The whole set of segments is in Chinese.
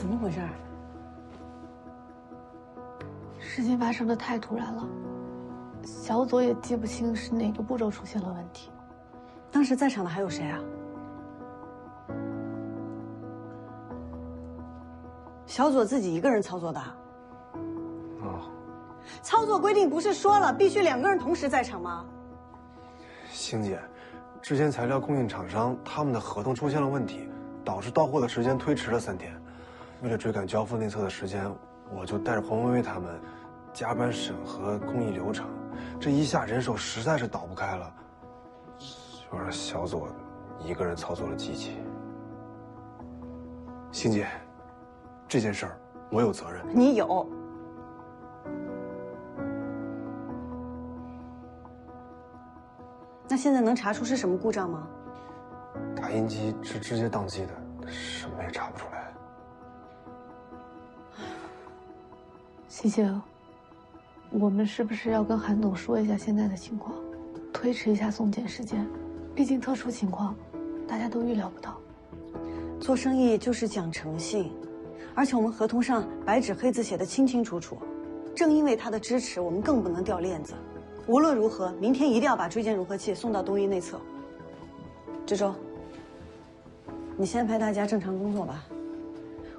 怎么回事？事情发生的太突然了，小左也记不清是哪个步骤出现了问题。当时在场的还有谁啊？小左自己一个人操作的。哦，操作规定不是说了必须2个人同时在场吗？星姐，之前材料供应厂商他们的合同出现了问题，导致到货的时间推迟了3天。为了追赶交付内测的时间，我就带着彭薇薇他们加班审核工艺流程，这一下人手实在是倒不开了，就让小左一个人操作了机器。星姐，这件事儿我有责任。你有。那现在能查出是什么故障吗？打印机是直接宕机的，什么也查不出来。琪琪，我们是不是要跟韩总说一下现在的情况，推迟一下送检时间？毕竟特殊情况，大家都预料不到。做生意就是讲诚信，而且我们合同上白纸黑字写的清清楚楚。正因为他的支持，我们更不能掉链子。无论如何，明天一定要把锥间融合器送到东一内测。志周，你先陪大家正常工作吧，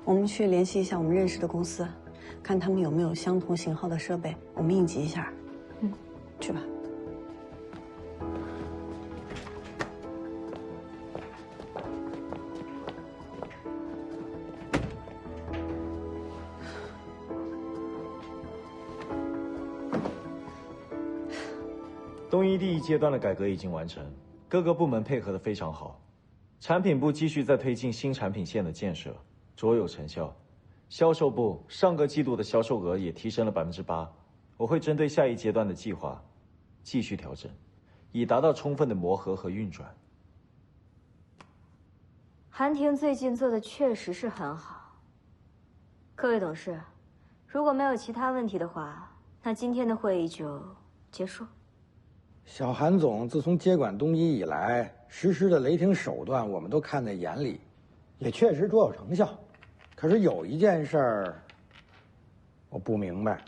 我们去联系一下我们认识的公司，看他们有没有相同型号的设备，我们应急一下。去吧。东一第1阶段的改革已经完成，各个部门配合得非常好。产品部继续在推进新产品线的建设，卓有成效。销售部上个季度的销售额也提升了8%，我会针对下一阶段的计划继续调整，以达到充分的磨合和运转。韩婷最近做的确实是很好。各位董事，如果没有其他问题的话，那今天的会议就结束。小韩总自从接管东一以来，实施的雷霆手段我们都看在眼里，也确实卓有成效。可是有一件事儿，我不明白，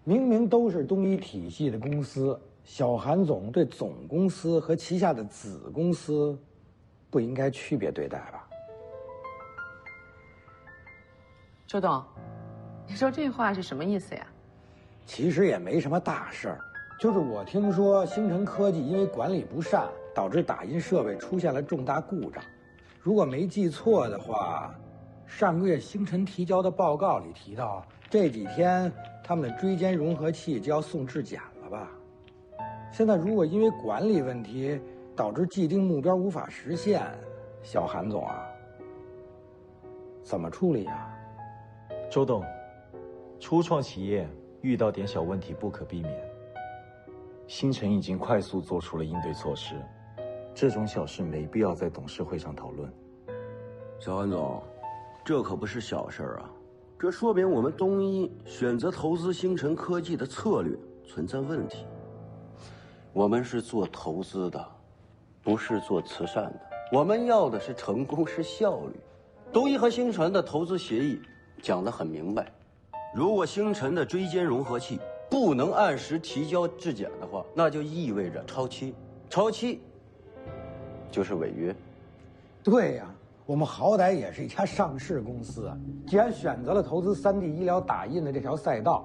明明都是东一体系的公司，小韩总对总公司和旗下的子公司，不应该区别对待吧？周董，你说这话是什么意思呀？其实也没什么大事儿。就是我听说星辰科技因为管理不善，导致打印设备出现了重大故障。如果没记错的话，上个月星辰提交的报告里提到，这几天他们的锥间融合器就要送质检了吧？现在如果因为管理问题导致既定目标无法实现，小韩总啊，怎么处理呀？周董，初创企业遇到点小问题不可避免。星辰已经快速做出了应对措施，这种小事没必要在董事会上讨论。小韩总，这可不是小事儿啊！这说明我们东一选择投资星辰科技的策略存在问题。我们是做投资的，不是做慈善的。我们要的是成功，是效率。东一和星辰的投资协议讲得很明白，如果星辰的锥间融合器不能按时提交质检的话，那就意味着超期，超期就是违约。对呀，我们好歹也是一家上市公司，既然选择了投资3D 医疗打印的这条赛道，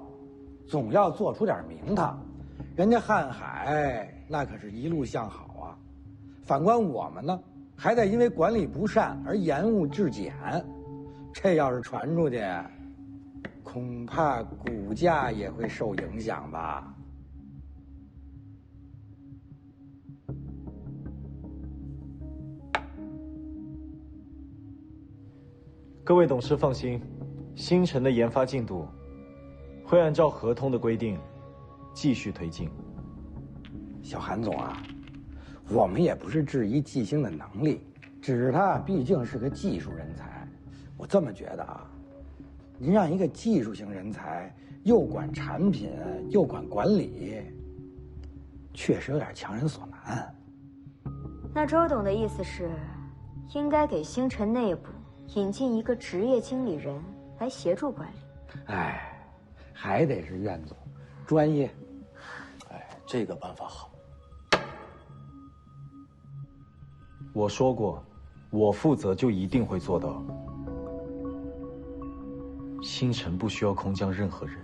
总要做出点名堂。人家瀚海那可是一路向好啊，反观我们呢，还得因为管理不善而延误质检，这要是传出去，恐怕股价也会受影响吧。各位董事放心，星辰的研发进度会按照合同的规定继续推进。小韩总啊，我们也不是质疑季星的能力，只是他毕竟是个技术人才。我这么觉得啊，您让一个技术型人才又管产品又管管理，确实有点强人所难。那周董的意思是，应该给星辰内部引进一个职业经理人来协助管理。哎，还得是苑总，专业。哎，这个办法好。我说过，我负责就一定会做到。星辰不需要空降任何人。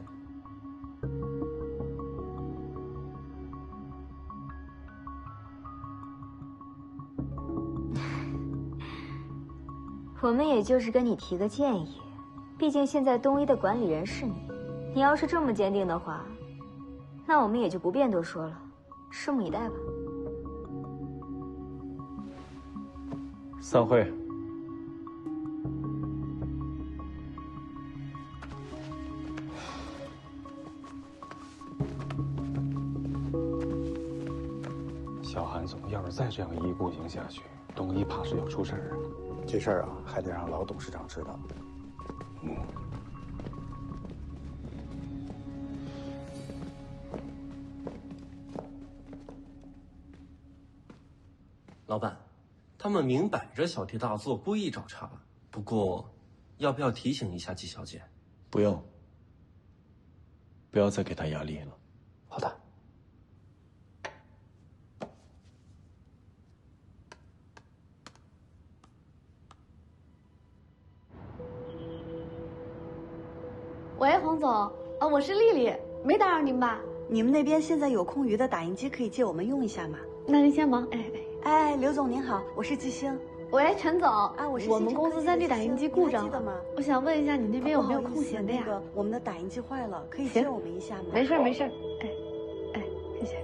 我们也就是跟你提个建议，毕竟现在东一的管理人是你，你要是这么坚定的话，那我们也就不便多说了，拭目以待吧。散会。小韩总要是再这样一意孤行下去，东一怕是要出事儿啊。这事儿啊，还得让老董事长知道。老板，他们明摆着小题大做，故意找茬。不过，要不要提醒一下季小姐？不用，不要再给他压力了。好的。喂，洪总，啊，我是丽丽，没打扰您吧？你们那边现在有空余的打印机可以借我们用一下吗？那您先忙。哎，刘总您好，我是季星。喂，陈总，我们公司3D 打印机故障了，我想问一下你那边有没有空闲的呀？那个我们的打印机坏了，可以借我们一下吗？没事没事，谢谢。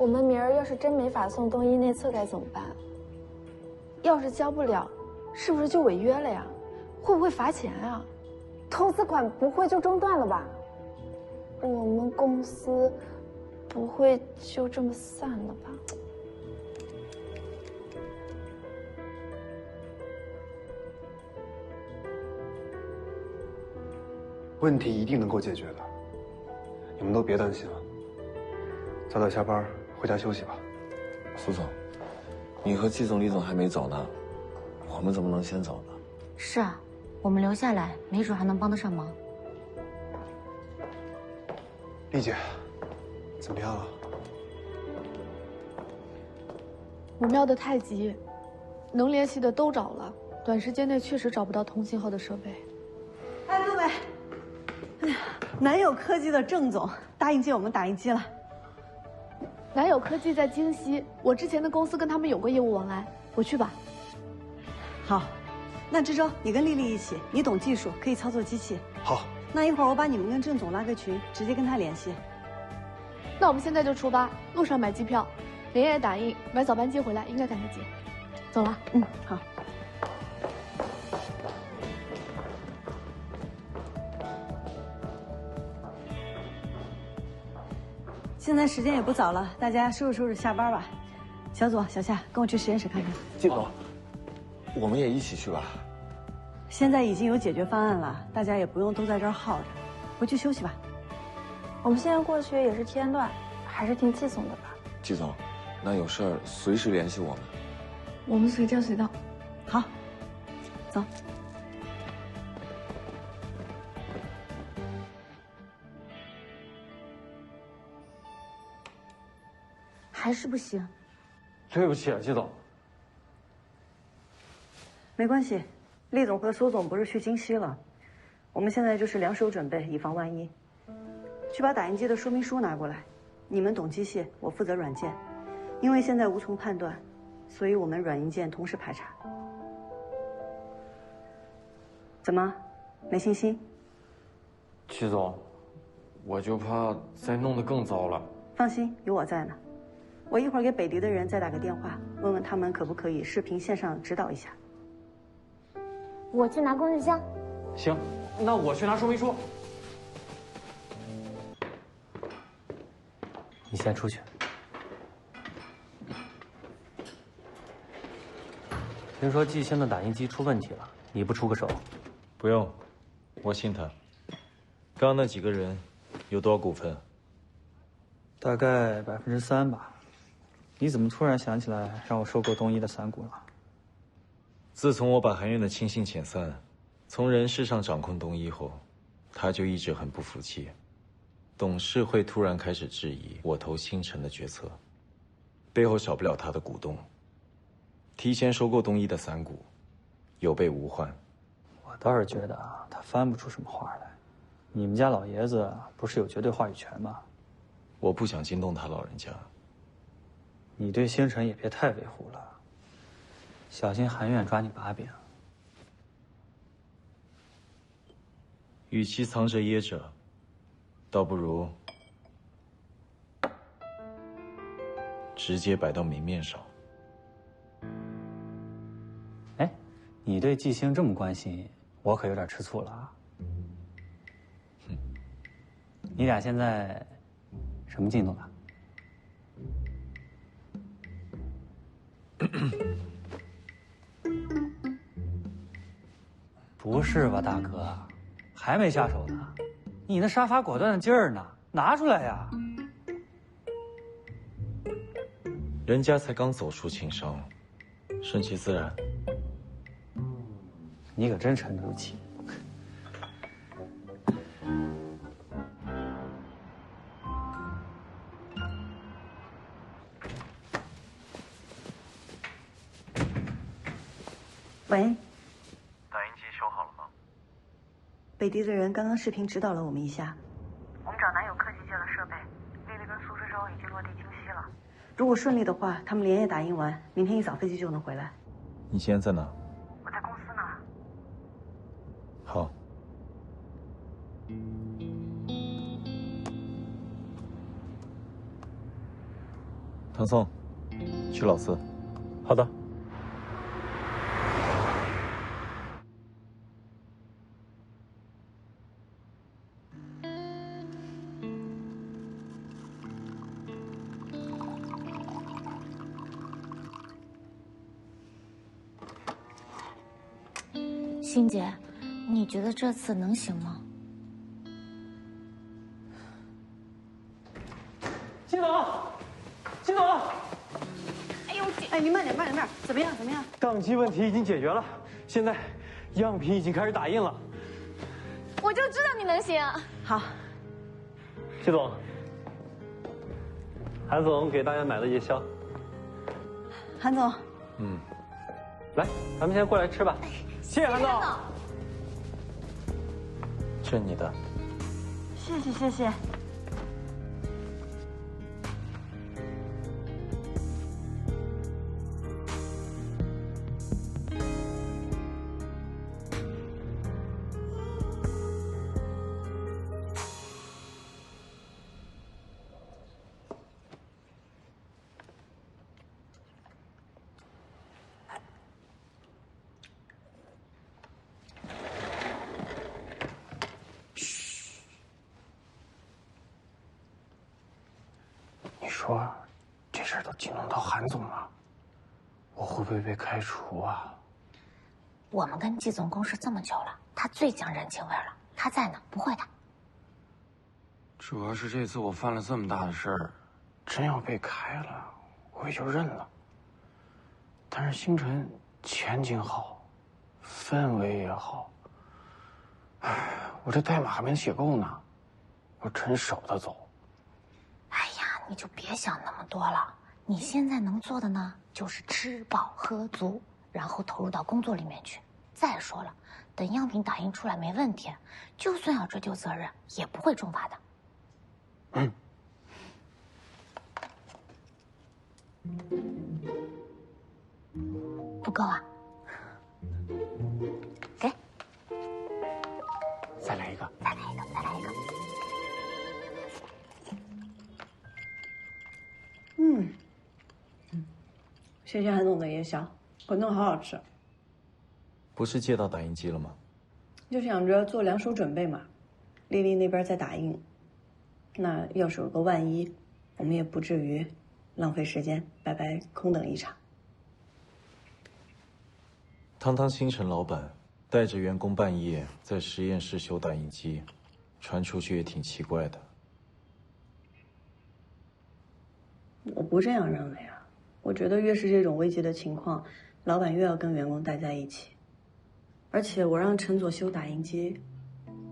我们明儿要是真没法送东一内测该怎么办？要是交不了，是不是就违约了呀？会不会罚钱啊？投资款不会就中断了吧？我们公司不会就这么散了吧？问题一定能够解决的，你们都别担心了。早点下班，回家休息吧。苏总，你和季总、李总还没走呢，我们怎么能先走呢？是啊，我们留下来，没准还能帮得上忙。丽姐，怎么样了？我们要的太急，能联系的都找了，短时间内确实找不到同型号的设备。哎，各位，哎呀，南友科技的郑总答应借我们打印机了。南友科技在京西，我之前的公司跟他们有过业务往来，我去吧。好，那志洲，你跟丽丽一起，你懂技术，可以操作机器。好，那一会儿我把你们跟郑总拉个群，直接跟他联系。那我们现在就出发，路上买机票，连夜打印，买早班机回来，应该赶得及。走了。好。现在时间也不早了，大家收拾收拾下班吧。小左、小夏，跟我去实验室看看。季总，我们也一起去吧。现在已经有解决方案了，大家也不用都在这儿耗着，回去休息吧。我们现在过去也是添乱，还是听季总的吧。季总，那有事儿随时联系我们。我们随叫随到。好，走。还是不行。对不起啊，季总。没关系，厉总和苏总不是去京西了，我们现在就是两手准备，以防万一。去把打印机的说明书拿过来，你们懂机械，我负责软件。因为现在无从判断，所以我们软硬件同时排查。怎么，没信心？季总，我就怕再弄得更糟了。放心，有我在呢。我一会儿给北迪的人再打个电话，问问他们可不可以视频线上指导一下。我去拿工具箱。行，那我去拿说明书。你先出去。听说季星的打印机出问题了，你不出个手？不用，我信他。刚刚那几个人有多少股份？大概3%吧。你怎么突然想起来让我收购东一的散股了？自从我把韩院的亲信遣散，从人事上掌控东一后，他就一直很不服气。董事会突然开始质疑我投星辰的决策，背后少不了他的鼓动。提前收购东一的散股，有备无患。我倒是觉得他翻不出什么话来。你们家老爷子不是有绝对话语权吗？我不想惊动他老人家。你对星辰也别太维护了，小心韩院抓你把柄。与其藏着掖着，倒不如直接摆到明面上。哎，你对季星这么关心，我可有点吃醋了啊。你俩现在什么进度了？不是吧，大哥，还没下手呢？你那杀伐果断的劲儿呢？拿出来呀！人家才刚走出情伤，顺其自然。你可真沉得住气。喂，打印机修好了吗？北迪的人刚刚视频指导了我们一下，我们找南有科技借了设备，丽丽跟苏之洲已经落地清晰了。如果顺利的话，他们连夜打印完，明天一早飞机就能回来。你现在在哪？我在公司呢。好。唐宋，去老四。好的。欣姐，你觉得这次能行吗？季总，季总，哎呦，哎，你慢点，慢点，慢点，怎么样？怎么样？档期问题已经解决了，现在样品已经开始打印了。我就知道你能行。好，季总，韩总给大家买了夜宵。韩总，来，咱们先过来吃吧。谢谢韩总。这是你的。谢谢谢谢。你说，这事儿都惊动到韩总了，我会不会被开除啊？我们跟季总共事这么久了，他最讲人情味了。他在呢，不会的。主要是这次我犯了这么大的事儿，真要被开了，我也就认了。但是星辰前景好，氛围也好，哎，我这代码还没写够呢，我真舍不得走。哎呀，你就别想那么多了。你现在能做的呢，就是吃饱喝足，然后投入到工作里面去。再说了，等样品打印出来没问题，就算要追究责任，也不会重罚的。不够啊？给，再来一个，再来一个，再来一个。谢谢韩总的夜宵，馄饨好好吃。不是借到打印机了吗？就想着做两手准备嘛，丽丽那边在打印，那要是有个万一，我们也不至于浪费时间，白白空等一场。堂堂星辰老板带着员工半夜在实验室修打印机，传出去也挺奇怪的。我不这样认为啊，我觉得越是这种危急的情况，老板越要跟员工待在一起。而且我让陈佐修打印机，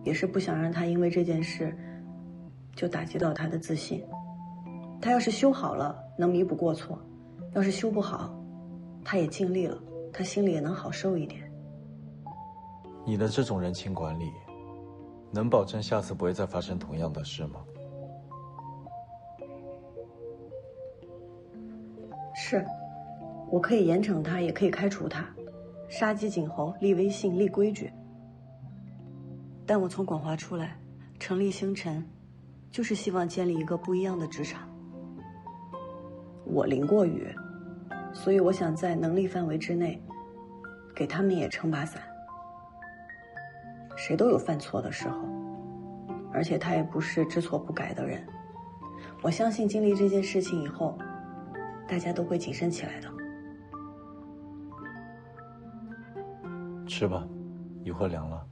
也是不想让他因为这件事就打击到他的自信。他要是修好了，能弥补过错；要是修不好，他也尽力了，他心里也能好受一点。你的这种人情管理，能保证下次不会再发生同样的事吗？是，我可以严惩他，也可以开除他，杀鸡儆猴，立威信，立规矩。但我从广华出来，成立星辰，就是希望建立一个不一样的职场。我淋过雨，所以我想在能力范围之内，给他们也撑把伞。谁都有犯错的时候，而且他也不是知错不改的人。我相信经历这件事情以后，大家都会谨慎起来的。吃吧，一会儿凉了。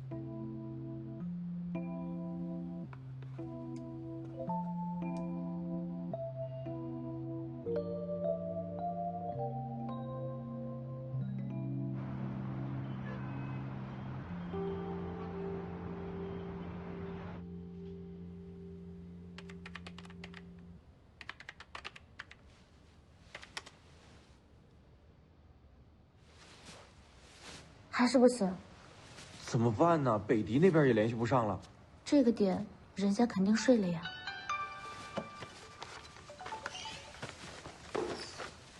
还是不行，怎么办呢？北迪那边也联系不上了。这个点人家肯定睡了呀。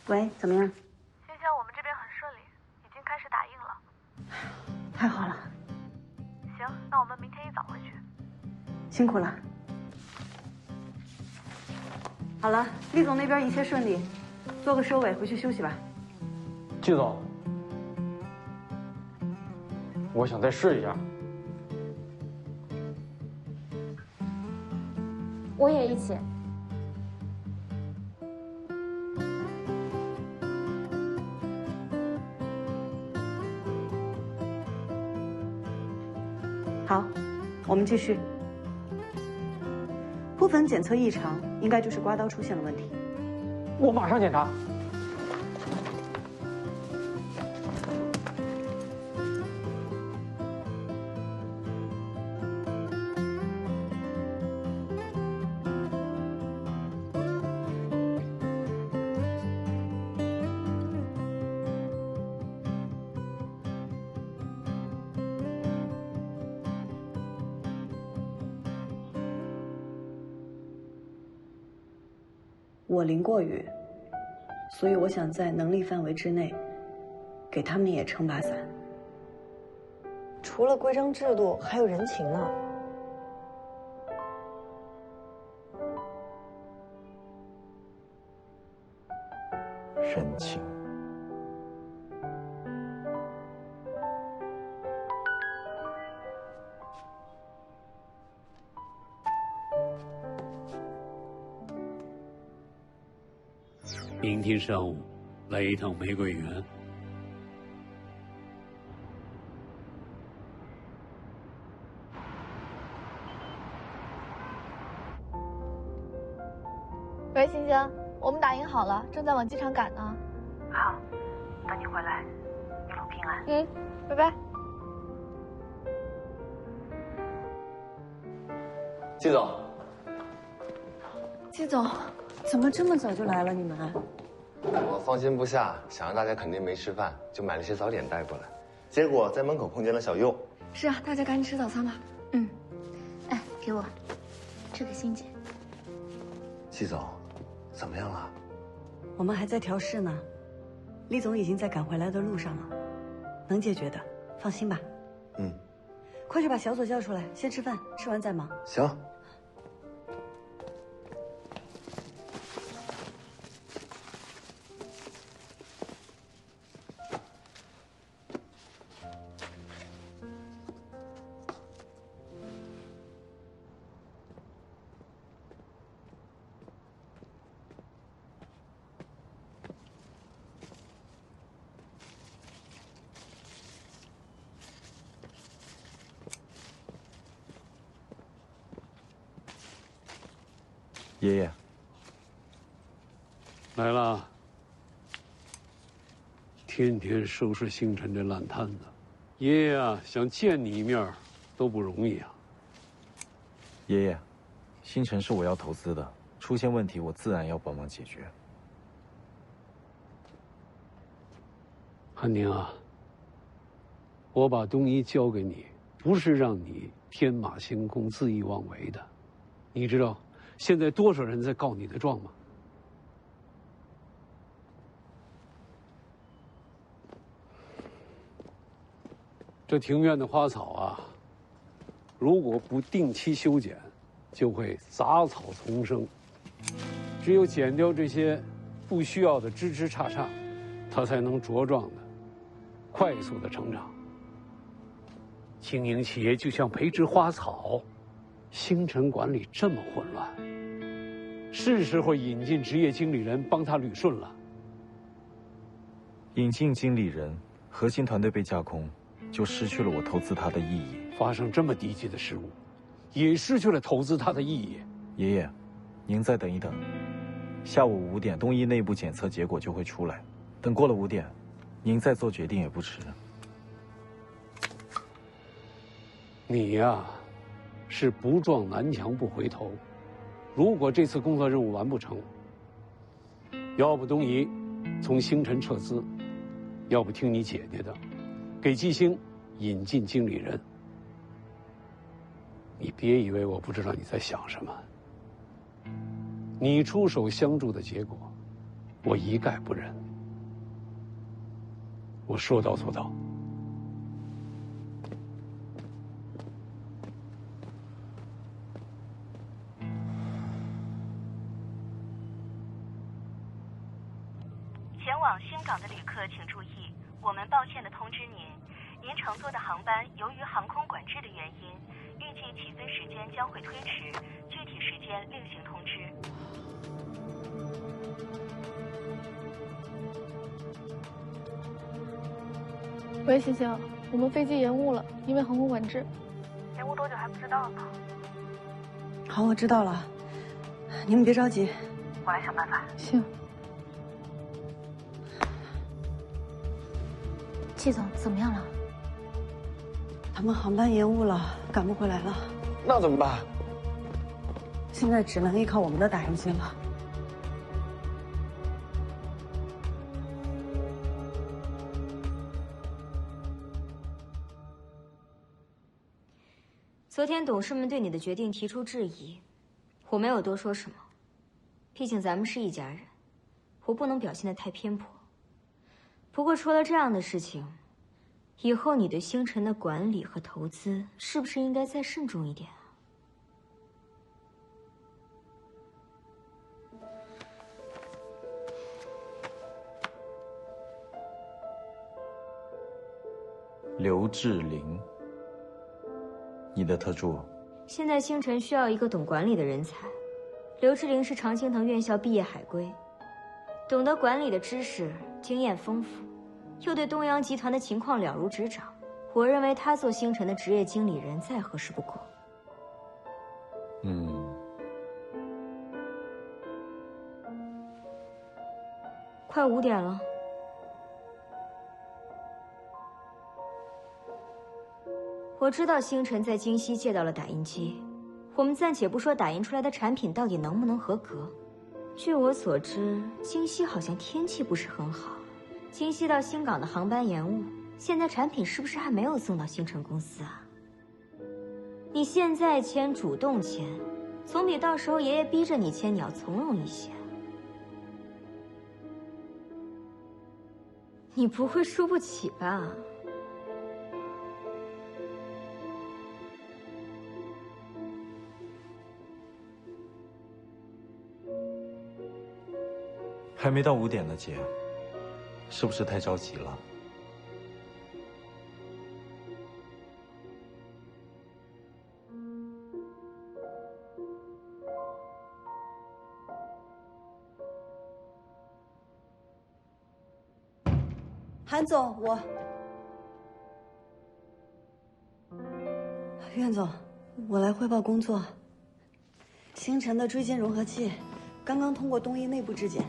喂，怎么样？星星，我们这边很顺利，已经开始打印了。太好了，行，那我们明天一早回去。辛苦了。好了，厉总那边一切顺利，做个收尾，回去休息吧。季总，我想再试一下。我也一起。好，我们继续。铺粉检测异常，应该就是刮刀出现了问题。我马上检查。我淋过雨，所以我想在能力范围之内，给他们也撑把伞。除了规章制度，还有人情呢。人情。明天上午来一趟玫瑰园。喂，星星，我们打印好了，正在往机场赶呢。好，等你回来，一路平安。嗯，拜拜。季总，季总，怎么这么早就来了？你们？我放心不下，想让大家肯定没吃饭，就买了些早点带过来。结果在门口碰见了小右。是啊，大家赶紧吃早餐吧。嗯，哎，给我，这个欣姐。季总，怎么样了？我们还在调试呢，厉总已经在赶回来的路上了，能解决的，放心吧。嗯，快去把小左叫出来，先吃饭，吃完再忙。行。爷爷，来了。天天收拾星辰这烂摊子，爷爷啊，想见你一面都不容易啊。爷爷，星辰是我要投资的，出现问题我自然要帮忙解决。汉宁啊，我把东一交给你，不是让你天马行空、恣意妄为的。你知道现在多少人在告你的状吗？这庭院的花草啊，如果不定期修剪，就会杂草丛生。只有剪掉这些不需要的枝枝杈杈，它才能茁壮的、快速的成长。经营企业就像培植花草，星辰管理这么混乱，是时候引进职业经理人帮他捋顺了。引进经理人，核心团队被架空，就失去了我投资他的意义。发生这么低级的失误，也失去了投资他的意义。爷爷，您再等一等，下午5点，东一内部检测结果就会出来。等过了5点，您再做决定也不迟。你呀，是不撞南墙不回头。如果这次工作任务完不成，要不东移从星辰撤资，要不听你姐姐的，给季星引进经理人。你别以为我不知道你在想什么。你出手相助的结果，我一概不认。我说到做到。前往新港的旅客请注意，我们抱歉地通知您，您乘坐的航班由于航空管制的原因，预计起飞时间将会推迟，具体时间另行通知。喂，星星，我们飞机延误了，因为航空管制。延误多久还不知道呢？好，我知道了，你们别着急，我来想办法。行。季总怎么样了？他们航班延误了，赶不回来了。那怎么办？现在只能依靠我们的打印机了。昨天董事们对你的决定提出质疑，我没有多说什么，毕竟咱们是一家人，我不能表现得太偏颇。不过出了这样的事情，以后你对星辰的管理和投资是不是应该再慎重一点啊？刘志玲，你的特助。现在星辰需要一个懂管理的人才，刘志玲是常青藤院校毕业海归，懂得管理的知识，经验丰富，又对东洋集团的情况了如指掌。我认为他做星辰的职业经理人再合适不过。快5点了。我知道星辰在京西借到了打印机，我们暂且不说打印出来的产品到底能不能合格。据我所知，京西好像天气不是很好，京西到新港的航班延误，现在产品是不是还没有送到星辰公司啊？你现在签，主动签，总比到时候爷爷逼着你签你要从容一些。你不会输不起吧？还没到5点呢，姐，是不是太着急了？韩总，苑总，我来汇报工作。星辰的椎间融合器刚刚通过东医内部质检，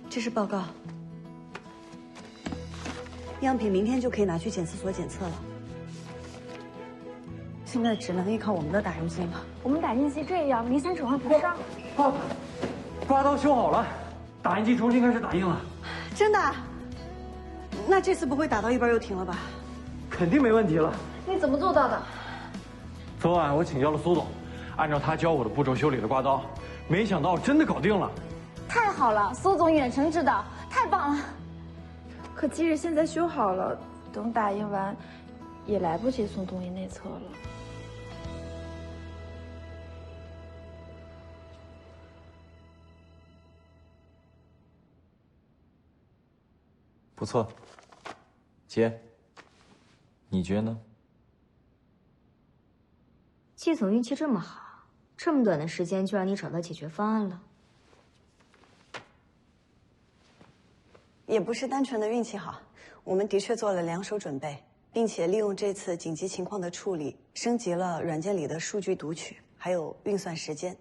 这是报告。样品明天就可以拿去检测所检测了。现在只能依靠我们的打印机了。我们打印机这样，明显指望不上。刮刀修好了，打印机重新开始打印了。真的？那这次不会打到一半又停了吧？肯定没问题了。你怎么做到的？昨晚我请教了苏总，按照他教我的步骤修理了刮刀，没想到真的搞定了。太好了，苏总远程指导，太棒了。可即使现在修好了，等打印完，也来不及送东医内测了。不错，姐，你觉得呢？季总运气这么好，这么短的时间就让你找到解决方案了。也不是单纯的运气好，我们的确做了2手准备，并且利用这次紧急情况的处理，升级了软件里的数据读取，还有运算时间，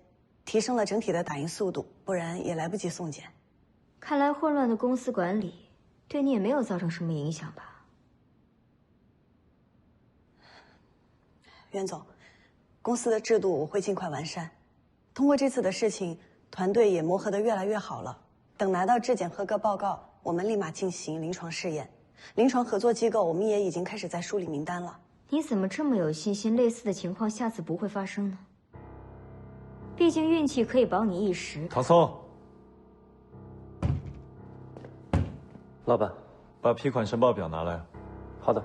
提升了整体的打印速度，不然也来不及送检。看来混乱的公司管理对你也没有造成什么影响吧？袁总，公司的制度我会尽快完善。通过这次的事情，团队也磨合得越来越好了。等拿到质检合格报告，我们立马进行临床试验。临床合作机构我们也已经开始在梳理名单了。你怎么这么有信心，类似的情况下次不会发生呢？毕竟运气可以保你一时。唐松，老板，把批款申报表拿来。好的。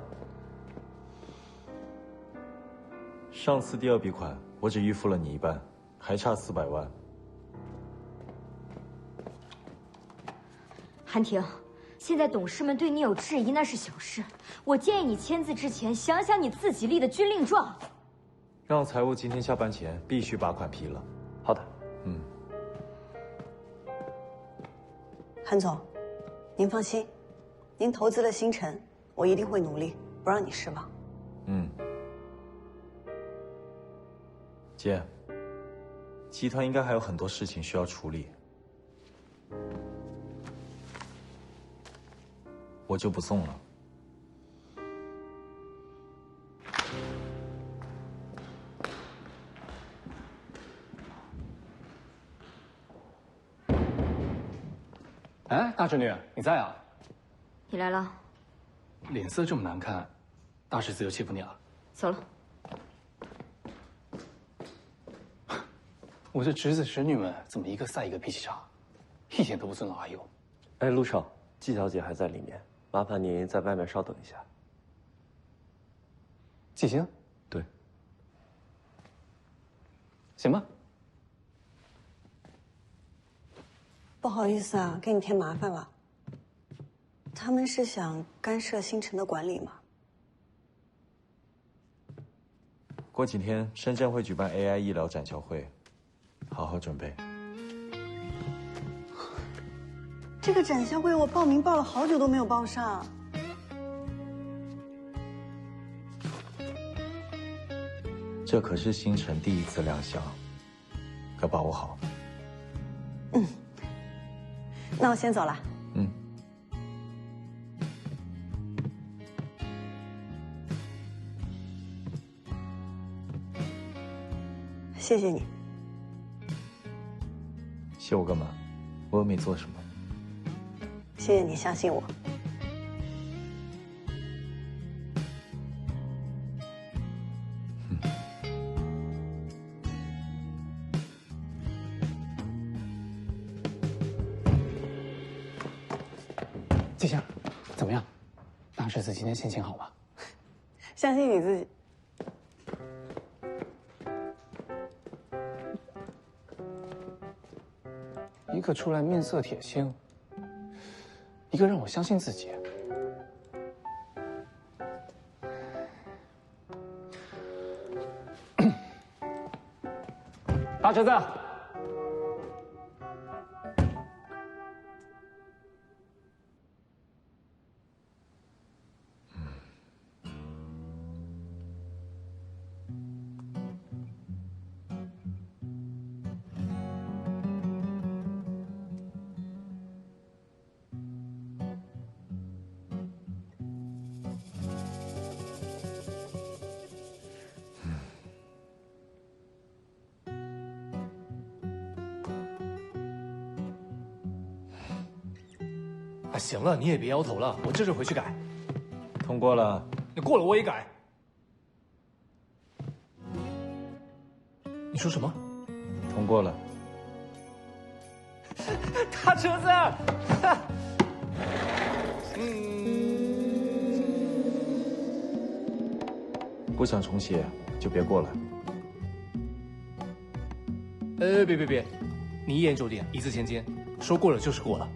上次第2笔款我只预付了你一半，还差400万。韩婷，现在董事们对你有质疑那是小事，我建议你签字之前想想你自己立的军令状。让财务今天下班前必须把款批了。好的。韩总，您放心，您投资了星辰，我一定会努力，不让你失望。姐，集团应该还有很多事情需要处理，我就不送了。哎，大侄女，你在啊？你来了，脸色这么难看，大侄子又欺负你了？走了。我这侄子侄女们怎么一个赛一个脾气差，一点都不尊老爱幼。哎，陆少，季小姐还在里面，麻烦您在外面稍等一下。季星？对。行吧。不好意思啊，给你添麻烦了。他们是想干涉星辰的管理吗？过几天深圳会举办 AI 医疗展销会，好好准备。这个展销会我报名报了好久都没有报上。这可是星辰第一次亮相，可把握好。那我先走了。谢谢你。谢我干嘛？我又没做什么。谢谢你相信我。季星，怎么样？大侄子今天心情好吗？相信你自己。一个出来面色铁青，一个让我相信自己。大侄子。啊，行了，你也别摇头了，我这就回去改。通过了。你过了我也改。你说什么？通过了。大车子。不想重写就别过了。别，你一言九鼎，一字千金，说过了就是过了。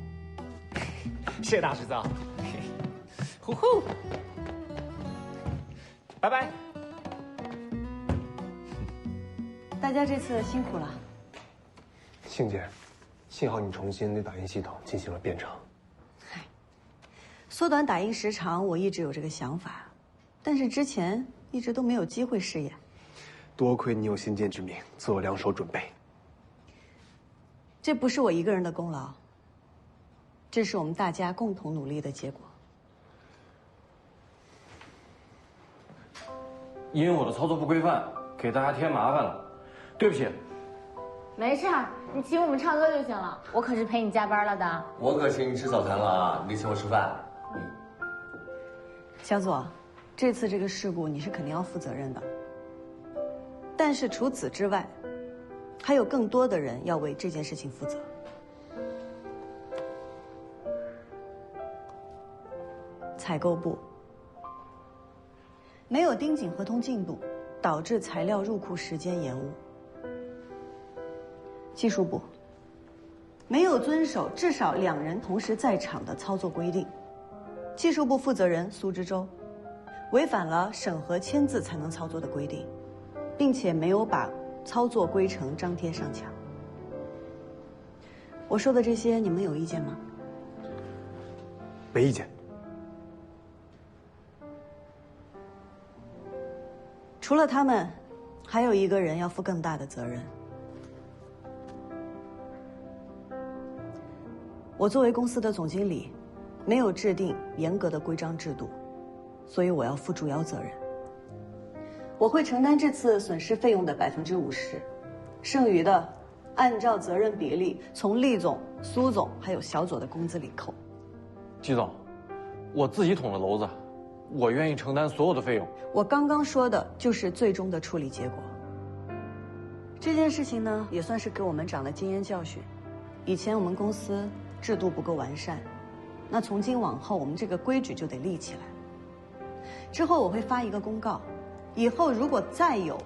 谢谢大侄子啊！呼呼，拜拜。大家这次辛苦了。欣姐，幸好你重新对打印系统进行了编程。缩短打印时长，我一直有这个想法，但是之前一直都没有机会试验。多亏你有先见之明，做两手准备。这不是我一个人的功劳，这是我们大家共同努力的结果。因为我的操作不规范，给大家添麻烦了，对不起。没事儿，你请我们唱歌就行了，我可是陪你加班了的。我可请你吃早餐了啊！你请我吃饭。小左，这次这个事故你是肯定要负责任的。但是除此之外，还有更多的人要为这件事情负责。采购部没有盯紧合同进度，导致材料入库时间延误。技术部没有遵守至少2人同时在场的操作规定。技术部负责人苏之洲违反了审核签字才能操作的规定，并且没有把操作规程张贴上墙。我说的这些，你们有意见吗？没意见。除了他们，还有一个人要负更大的责任。我作为公司的总经理，没有制定严格的规章制度，所以我要负主要责任。我会承担这次损失费用的50%，剩余的按照责任比例从厉总、苏总还有小左的工资里扣。季总，我自己捅了娄子，我愿意承担所有的费用。我刚刚说的就是最终的处理结果。这件事情呢，也算是给我们长了经验教训。以前我们公司制度不够完善，那从今往后我们这个规矩就得立起来。之后我会发一个公告，以后如果再有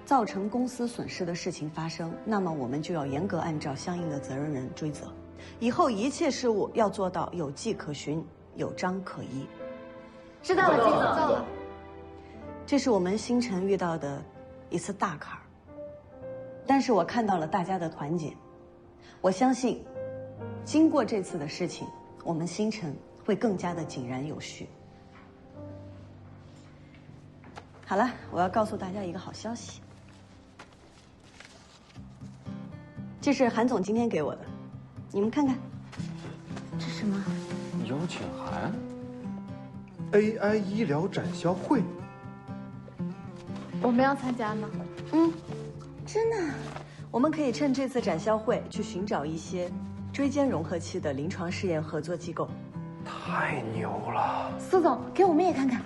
造成公司损失的事情发生，那么我们就要严格按照相应的责任人追责。以后一切事务要做到有迹可循、有章可依。知道了，季总，知道了。这是我们星辰遇到的一次大坎儿，但是我看到了大家的团结，我相信，经过这次的事情，我们星辰会更加的井然有序。好了，我要告诉大家一个好消息，这是韩总今天给我的，你们看看。这是什么？邀请函。AI 医疗展销会。我们要参加吗？真的，我们可以趁这次展销会去寻找一些椎间融合器的临床试验合作机构。太牛了！苏总，给我们也看看。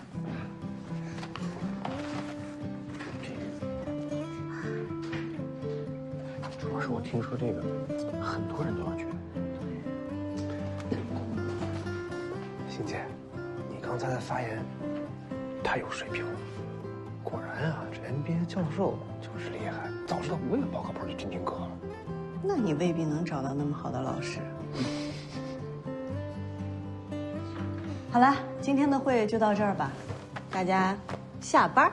主要是我听说这个很多人都要学。欣姐，你刚才的发言太有水平了。果然啊，这 MBA 教授就是厉害。早知道我也报个班去听听课了。那你未必能找到那么好的老师。好了，今天的会就到这儿吧，大家下班。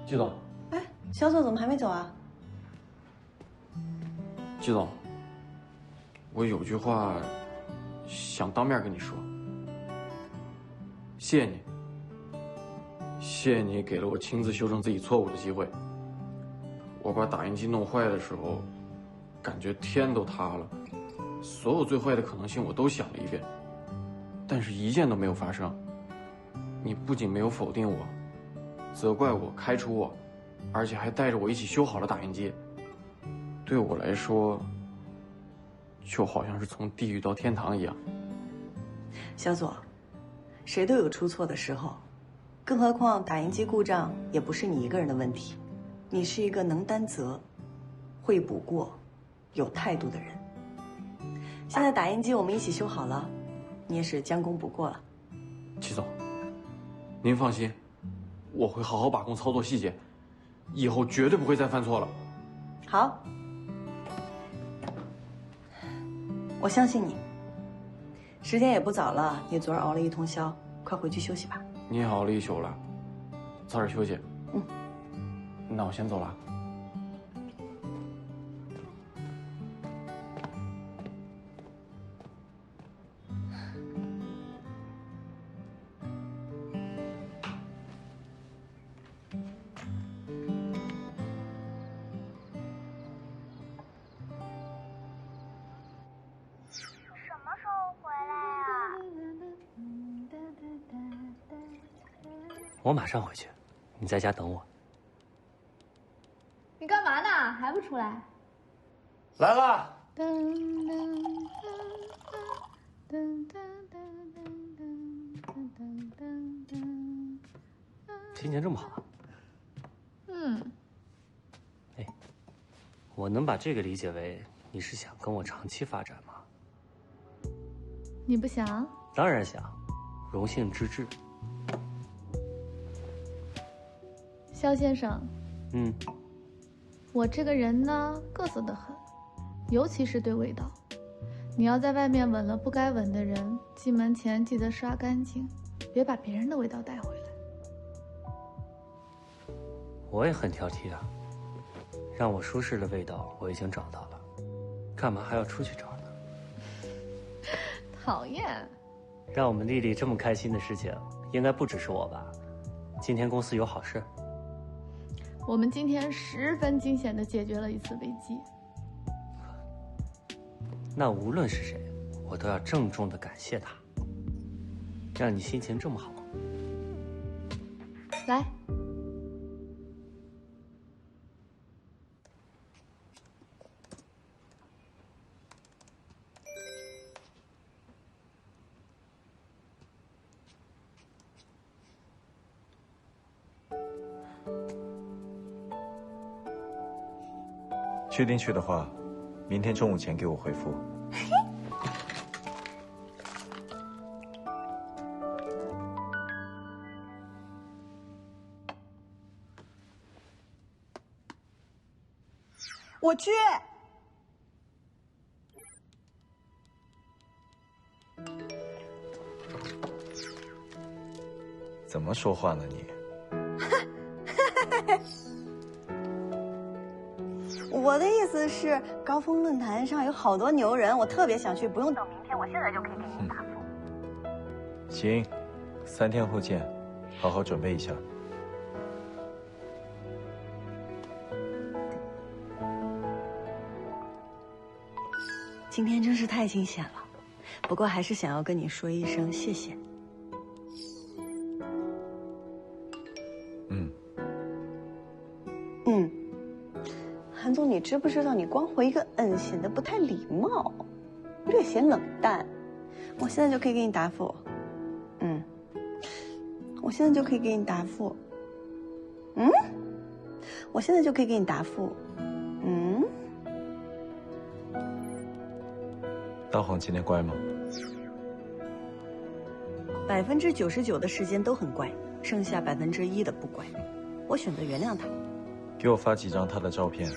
季总，小左怎么还没走啊？季总，我有句话想当面跟你说，谢谢你，谢谢你给了我亲自修正自己错误的机会。我把打印机弄坏的时候，感觉天都塌了，所有最坏的可能性我都想了一遍，但是一件都没有发生。你不仅没有否定我，责怪我、开除我，而且还带着我一起修好了打印机。对我来说，就好像是从地狱到天堂一样。小左，谁都有出错的时候，更何况打印机故障也不是你一个人的问题。你是一个能担责、会补过、有态度的人。现在打印机我们一起修好了，你也是将功补过了。齐总，您放心，我会好好把控操作细节，以后绝对不会再犯错了。好，我相信你。时间也不早了，你昨儿熬了一通宵，快回去休息吧。你也熬了一宿了，早点休息。嗯，那我先走了。我马上回去，你在家等我。你干嘛呢？还不出来？来了。心情这么好？嗯。哎，我能把这个理解为你是想跟我长期发展吗？你不想？当然想，荣幸之至。肖先生，我这个人呢，各色得很，尤其是对味道。你要在外面吻了不该吻的人，进门前记得刷干净，别把别人的味道带回来。我也很挑剔啊，让我舒适的味道我已经找到了，干嘛还要出去找呢？讨厌！让我们丽丽这么开心的事情，应该不只是我吧？今天公司有好事。我们今天十分惊险地解决了一次危机。那无论是谁，我都要郑重地感谢他，让你心情这么好。来。确定去的话，明天中午前给我回复。我去。怎么说话呢你？我的意思是，高峰论坛上有好多牛人，我特别想去，不用等明天，我现在就可以给你答复。行，3天后见，好好准备一下。今天真是太惊险了，不过还是想要跟你说一声谢谢。韩总，你知不知道你光回一个“显得不太礼貌，略显冷淡。我现在就可以给你答复。我现在就可以给你答复。我现在就可以给你答复。大黄今天乖吗？99%的时间都很乖，剩下1%的不乖。我选择原谅他。给我发几张他的照片。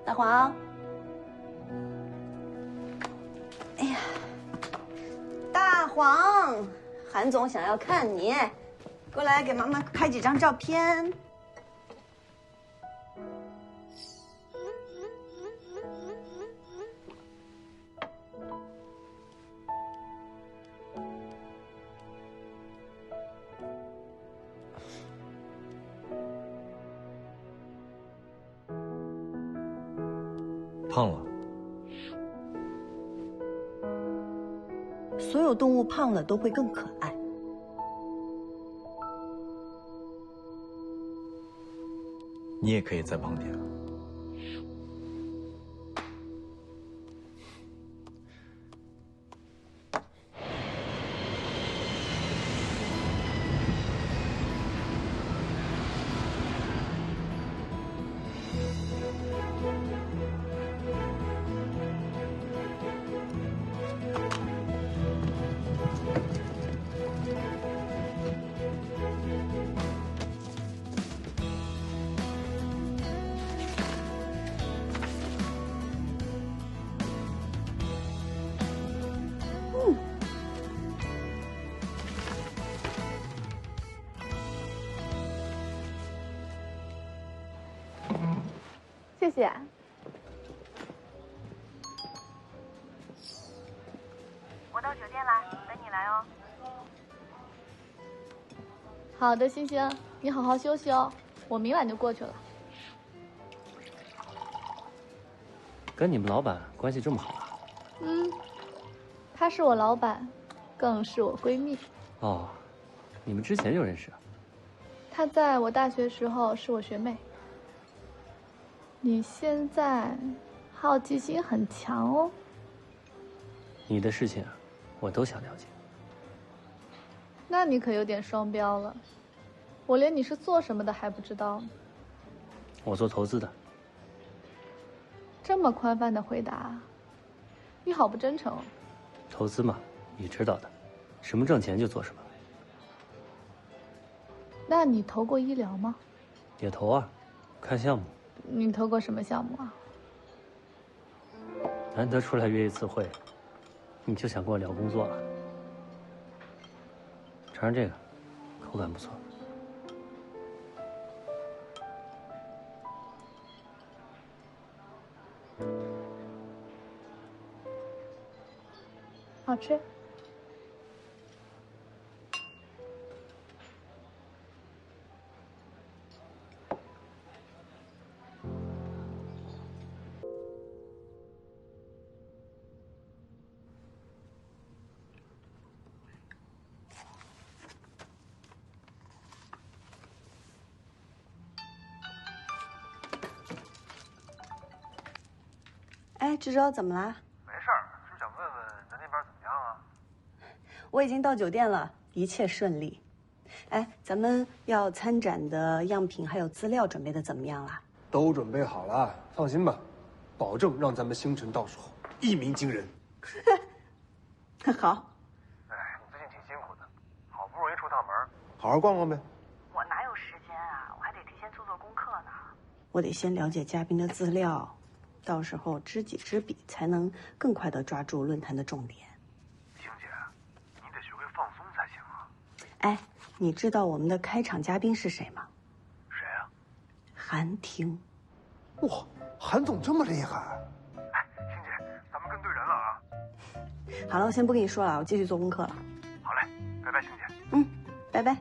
大黄，哎呀，大黄，韩总想要看你，过来给妈妈拍几张照片。胖了。所有动物胖了都会更可爱。你也可以再胖点。谢谢。我到酒店啦，等你来哦。好的，星星，你好好休息哦，我明晚就过去了。跟你们老板关系这么好啊？她是我老板，更是我闺蜜。哦，你们之前就认识啊？她在我大学时候是我学妹。你现在好奇心很强哦。你的事情啊，我都想了解。那你可有点双标了，我连你是做什么的还不知道呢。我做投资的。这么宽泛的回答，你好不真诚哦。投资嘛，你知道的，什么挣钱就做什么。那你投过医疗吗？也投啊，看项目。你投过什么项目啊？难得出来约一次会，你就想跟我聊工作了？尝尝这个，口感不错。好吃。哎，志钊怎么啦？没事儿，是想问问咱那边怎么样啊？我已经到酒店了，一切顺利。哎，咱们要参展的样品还有资料准备的怎么样啦？都准备好了，放心吧，保证让咱们星辰到时候一鸣惊人。好。哎，你最近挺辛苦的，好不容易出趟门，好好逛逛呗。我哪有时间啊？我还得提前做功课呢。我得先了解嘉宾的资料，到时候知己知彼，才能更快地抓住论坛的重点。星姐，你得学会放松才行啊。哎，你知道我们的开场嘉宾是谁吗？谁啊？韩婷。哇，韩总这么厉害！哎，星姐，咱们跟对人了啊。好了，我先不跟你说了，我继续做功课了。好嘞，拜拜，星姐。拜拜。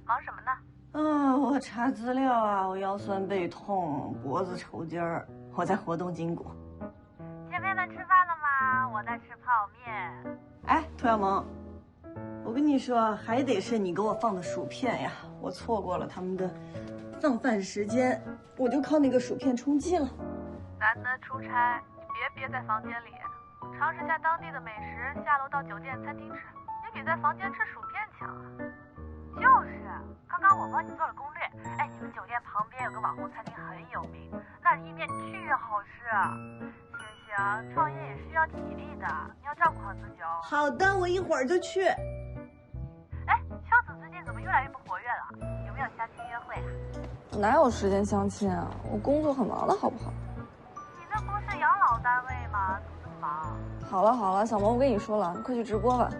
忙什么呢？我查资料啊，我腰酸背痛，脖子抽筋儿，我在活动筋骨。姐妹们吃饭了吗？我在吃泡面。哎，涂小萌，我跟你说，还得是你给我放的薯片呀，我错过了他们的放饭时间，我就靠那个薯片充饥了。难得出差，你别憋在房间里，尝试下当地的美食，下楼到酒店餐厅吃，也比在房间吃薯片强啊。就是，刚刚我帮你做了攻略。哎，你们酒店旁边有个网红餐厅很有名，那儿意面巨好吃。星星，创业也需要体力的，你要照顾好自己哦。好的，我一会儿就去。哎，秋子最近怎么越来越不活跃了？有没有相亲约会啊？我哪有时间相亲啊？我工作很忙的好不好？你那不是养老单位吗？怎么这么忙？好了好了，小萌，我跟你说了，你快去直播吧。对，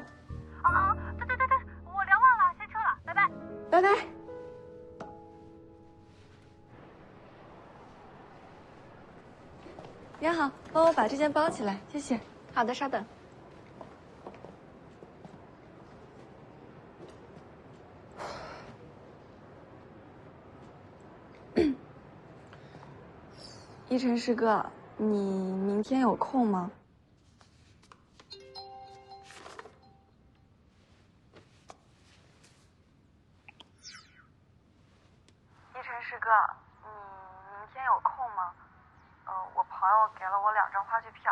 我聊忘了，下车了，拜拜。拜拜。您好，帮我把这件包起来，谢谢。好的，稍等。依晨师哥，你明天有空吗？依晨师哥，你明天有空吗？我朋友给了我2张话剧票，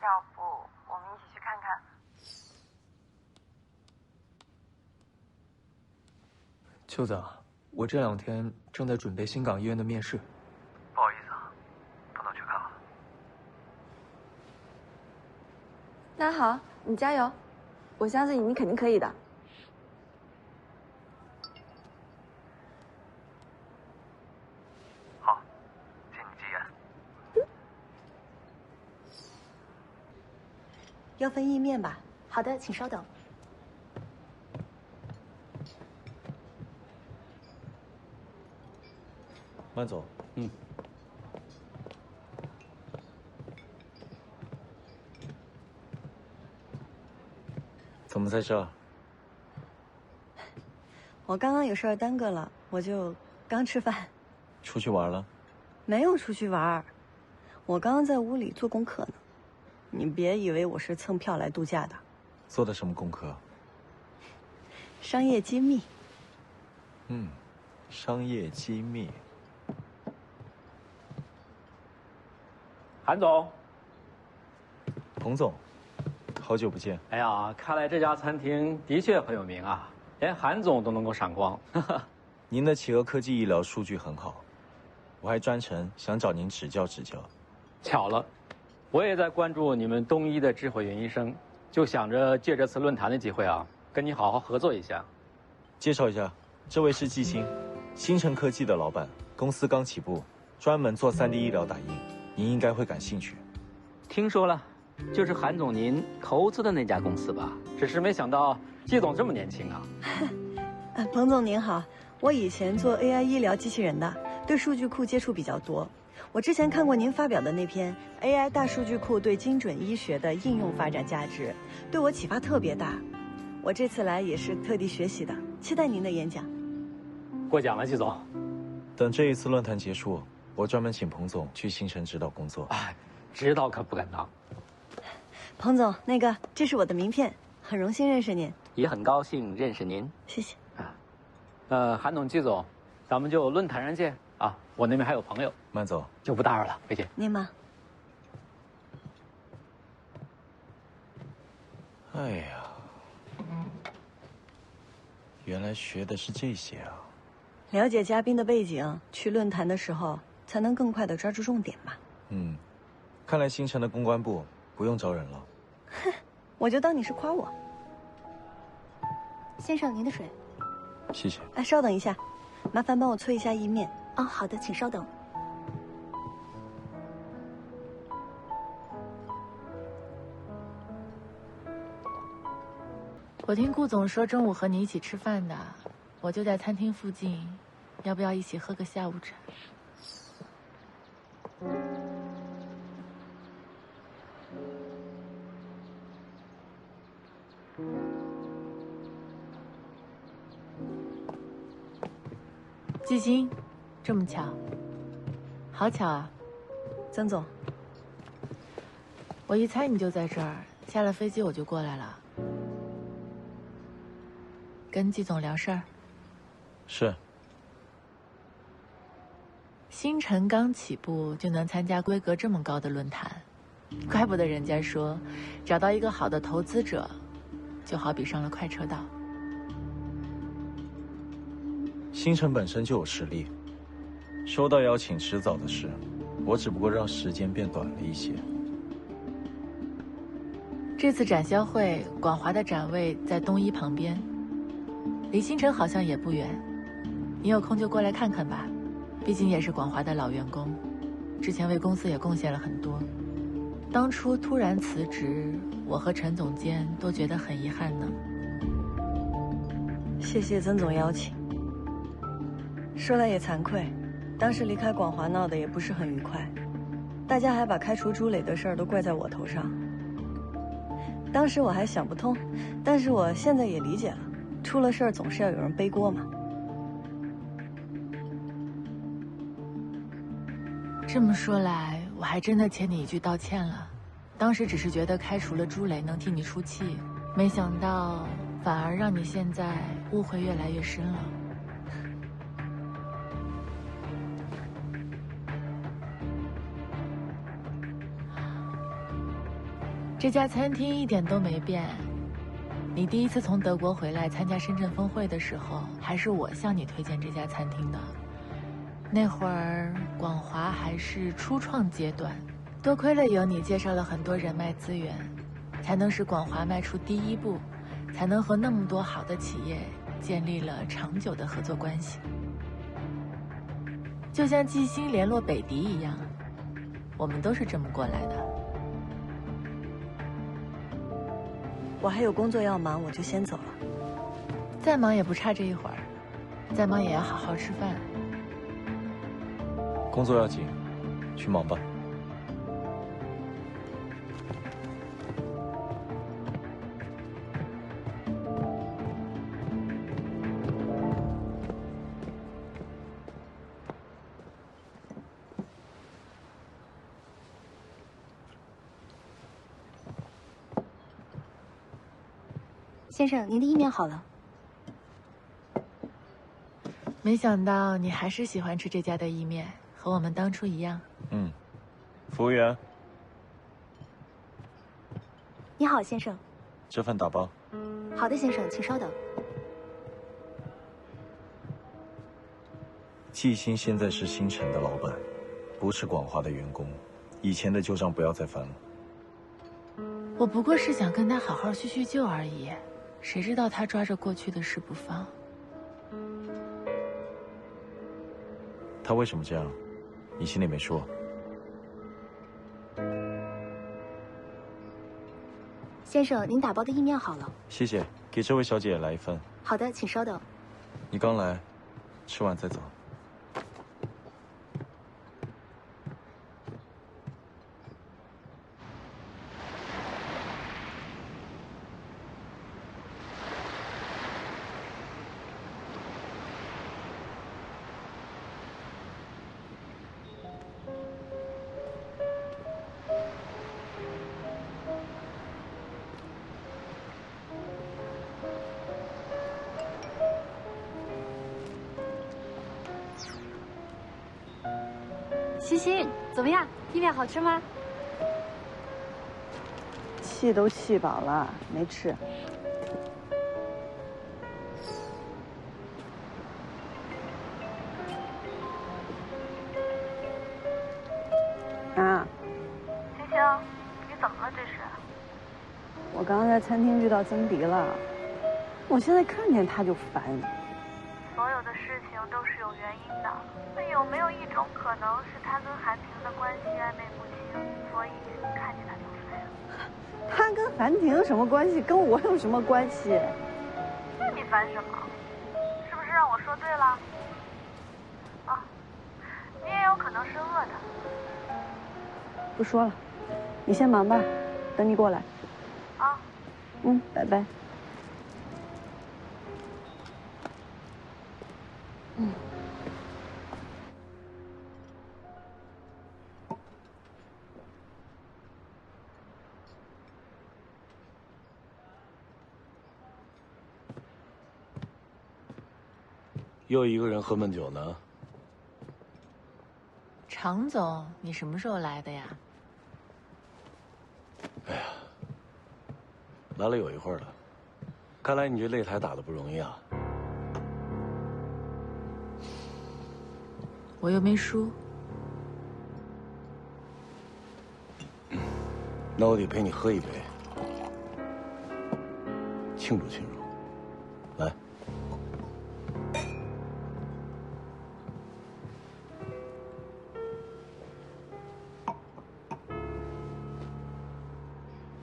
要不我们一起去看看？秋子，我这2天正在准备新港医院的面试。不好意思啊，不能去看了。那好，你加油，我相信你肯定可以的。好，敬你吉言。要份意面吧？好的，请稍等。慢走。怎么在这儿？我刚刚有事儿耽搁了，我就刚吃饭。出去玩了？没有出去玩，我刚刚在屋里做功课呢。你别以为我是蹭票来度假的。做的什么功课？商业机密。商业机密。韩总，彭总，好久不见。哎呀，看来这家餐厅的确很有名啊，连韩总都能够赏光。您的企鹅科技医疗数据很好，我还专程想找您指教指教。巧了，我也在关注你们东医的智慧云医生，就想着借这次论坛的机会啊，跟你好好合作一下。介绍一下，这位是季星，星辰科技的老板，公司刚起步，专门做3D 医疗打印，您应该会感兴趣。听说了，就是韩总您投资的那家公司吧？只是没想到季总这么年轻啊。彭总您好，我以前做 AI 医疗机器人的，对数据库接触比较多。我之前看过您发表的那篇 AI 大数据库对精准医学的应用发展价值，对我启发特别大。我这次来也是特地学习的，期待您的演讲。过奖了，季总。等这一次论坛结束，我专门请彭总去星辰指导工作。指导可不敢当。彭总，那个，这是我的名片，很荣幸认识您。也很高兴认识您。谢谢。韩总、季总，咱们就论坛上见啊！我那边还有朋友。慢走，就不打扰了，回见。您忙。哎呀，原来学的是这些啊！了解嘉宾的背景，去论坛的时候才能更快地抓住重点嘛。看来星辰的公关部不用招人了。哼，我就当你是夸我。先生，您的水。谢谢。哎，稍等一下，麻烦帮我催一下意面。哦，好的，请稍等。我听顾总说中午和你一起吃饭的，我就在餐厅附近，要不要一起喝个下午茶？季星，这么巧，好巧啊！曾总，我一猜你就在这儿，下了飞机我就过来了。跟季总聊事儿。是。星辰刚起步就能参加规格这么高的论坛，怪不得人家说，找到一个好的投资者，就好比上了快车道。星辰本身就有实力，收到邀请迟早的事，我只不过让时间变短了一些。这次展销会，广华的展位在东一旁边，离星辰好像也不远，你有空就过来看看吧，毕竟也是广华的老员工，之前为公司也贡献了很多。当初突然辞职，我和陈总监都觉得很遗憾呢。谢谢曾总邀请。说来也惭愧，当时离开广华闹得也不是很愉快，大家还把开除朱磊的事儿都怪在我头上。当时我还想不通，但是我现在也理解了，出了事儿总是要有人背锅嘛。这么说来，我还真的欠你一句道歉了。当时只是觉得开除了朱雷能替你出气，没想到反而让你现在误会越来越深了。这家餐厅一点都没变。你第一次从德国回来参加深圳峰会的时候，还是我向你推荐这家餐厅的。那会儿广华还是初创阶段，多亏了有你介绍了很多人脉资源，才能使广华迈出第一步，才能和那么多好的企业建立了长久的合作关系。就像季星联络北迪一样，我们都是这么过来的。我还有工作要忙，我就先走了。再忙也不差这一会儿，再忙也要好好吃饭。工作要紧，去忙吧。先生，您的意面好了。没想到你还是喜欢吃这家的意面，和我们当初一样。嗯，服务员，你好，先生。这份打包。好的，先生，请稍等。季星现在是星辰的老板，不是广华的员工，以前的旧账不要再翻了。我不过是想跟他好好叙叙旧而已。谁知道他抓着过去的事不放？他为什么这样？你心里没数？先生，您打包的意面好了。谢谢，给这位小姐来一份。好的，请稍等。你刚来，吃完再走。欣欣，怎么样？意面好吃吗？气都气饱了，没吃。啊，星星，你怎么了？这是？我刚刚在餐厅遇到曾迪了，我现在看见他就烦。所有的事情都是有原因的，那有没有一种可能是他跟韩婷的关系暧昧不清，所以看见他就烦？他跟韩婷有什么关系？跟我有什么关系？那你烦什么？是不是让我说对了？啊，你也有可能是饿的。不说了，你先忙吧，等你过来。啊。嗯，拜拜。嗯。又一个人喝闷酒呢。常总，你什么时候来的呀？哎呀，来了有一会儿了。看来你这擂台打得不容易啊。我又没输。那我得陪你喝一杯，庆祝庆祝。来。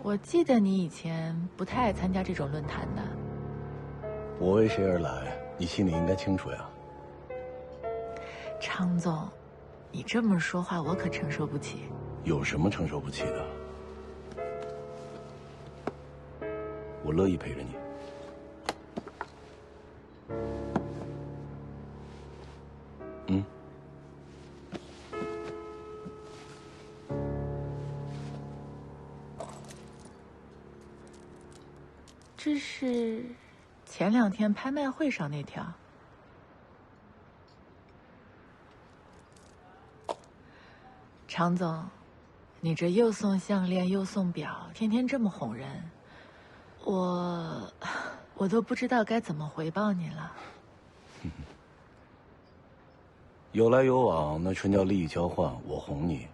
我记得你以前不太爱参加这种论坛的。我为谁而来，你心里应该清楚呀。常总，你这么说话，我可承受不起。有什么承受不起的？我乐意陪着你。嗯。这是前2天拍卖会上那条。常总，你这又送项链又送表，天天这么哄人，我都不知道该怎么回报你了。有来有往，那纯叫利益交换。我哄你，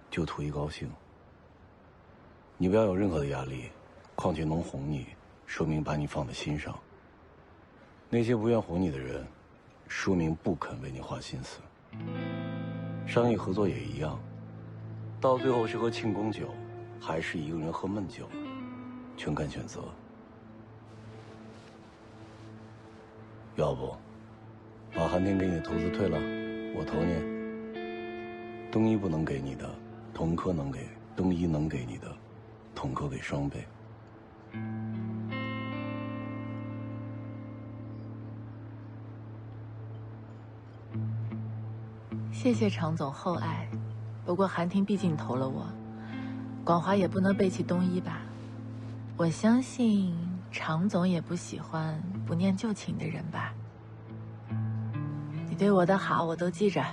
就图一高兴。你不要有任何的压力，况且能哄你，说明把你放在心上。那些不愿哄你的人，说明不肯为你花心思。商业合作也一样，到最后是喝庆功酒，还是一个人喝闷酒，全看选择。要不，把韩天给你的投资退了，我投你。东一不能给你的，同科能给；东一能给你的，同科给双倍。谢谢常总厚爱，不过韩婷毕竟投了我，广华也不能背弃东一吧。我相信常总也不喜欢不念旧情的人吧。你对我的好我都记着，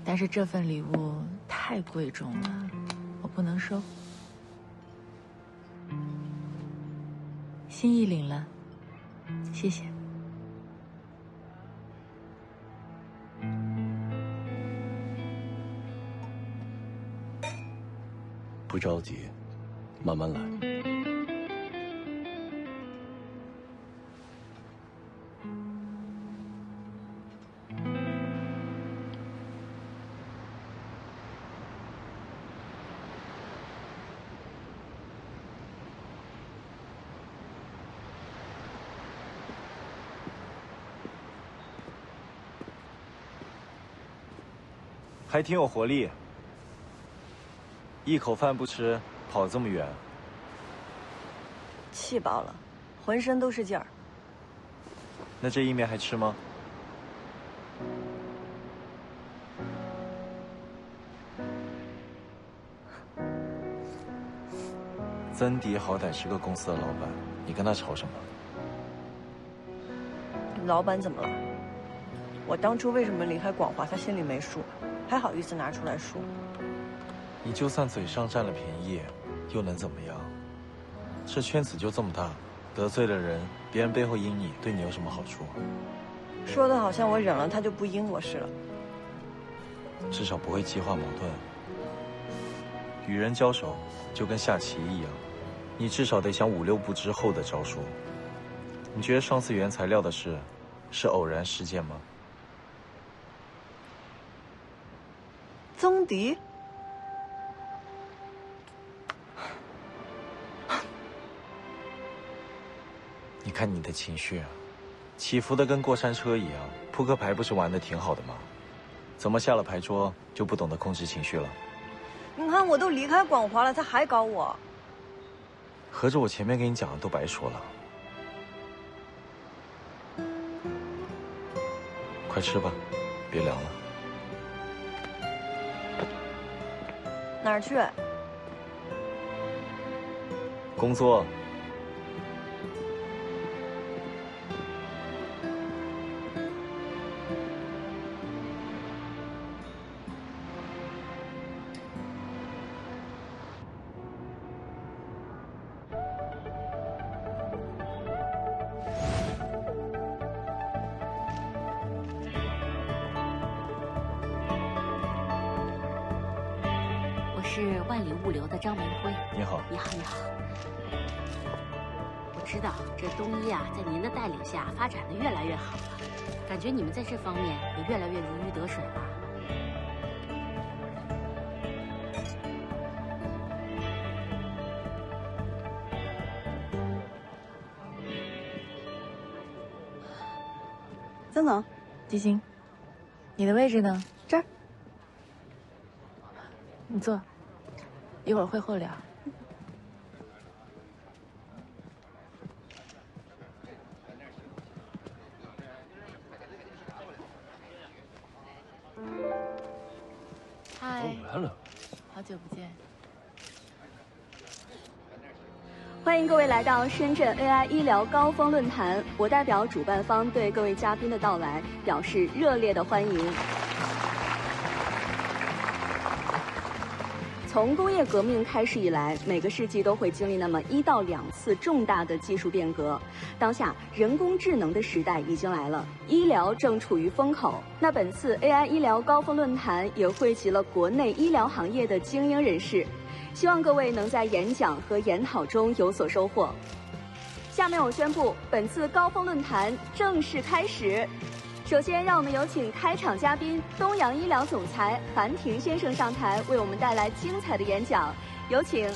但是这份礼物太贵重了，我不能收。心意领了，谢谢。不着急，慢慢来。还挺有活力。一口饭不吃，跑这么远。气饱了，浑身都是劲儿。那这意面还吃吗？曾迪好歹是个公司的老板，你跟他吵什么？老板怎么了？我当初为什么离开广华，他心里没数，还好意思拿出来说。你就算嘴上占了便宜，又能怎么样？这圈子就这么大，得罪了人，别人背后阴你，对你有什么好处？说的好像我忍了他就不阴我似的。至少不会激化矛盾。与人交手就跟下棋一样，你至少得想5、6步之后的招数。你觉得上次原材料的事是偶然事件吗？曾迪。你看你的情绪，起伏的跟过山车一样。扑克牌不是玩的挺好的吗？怎么下了牌桌就不懂得控制情绪了？你看我都离开广华了，他还搞我。合着我前面跟你讲的都白说了。快吃吧，别凉了。哪儿去？工作。是万里物流的张明辉。你好。你好，你好。我知道这东一啊，在您的带领下发展的越来越好了，感觉你们在这方面也越来越如鱼得水了。曾总，吉星，你的位置呢？这儿。你坐。一会儿会后聊。嗨，来了，好久不见。欢迎各位来到深圳 AI 医疗高峰论坛，我代表主办方对各位嘉宾的到来表示热烈的欢迎。从工业革命开始以来，每个世纪都会经历那么1到2次重大的技术变革。当下人工智能的时代已经来了，医疗正处于风口。那本次 AI 医疗高峰论坛也汇集了国内医疗行业的精英人士。希望各位能在演讲和研讨中有所收获。下面我宣布，本次高峰论坛正式开始。首先，让我们有请开场嘉宾东洋医疗总裁韩廷先生上台，为我们带来精彩的演讲。有请。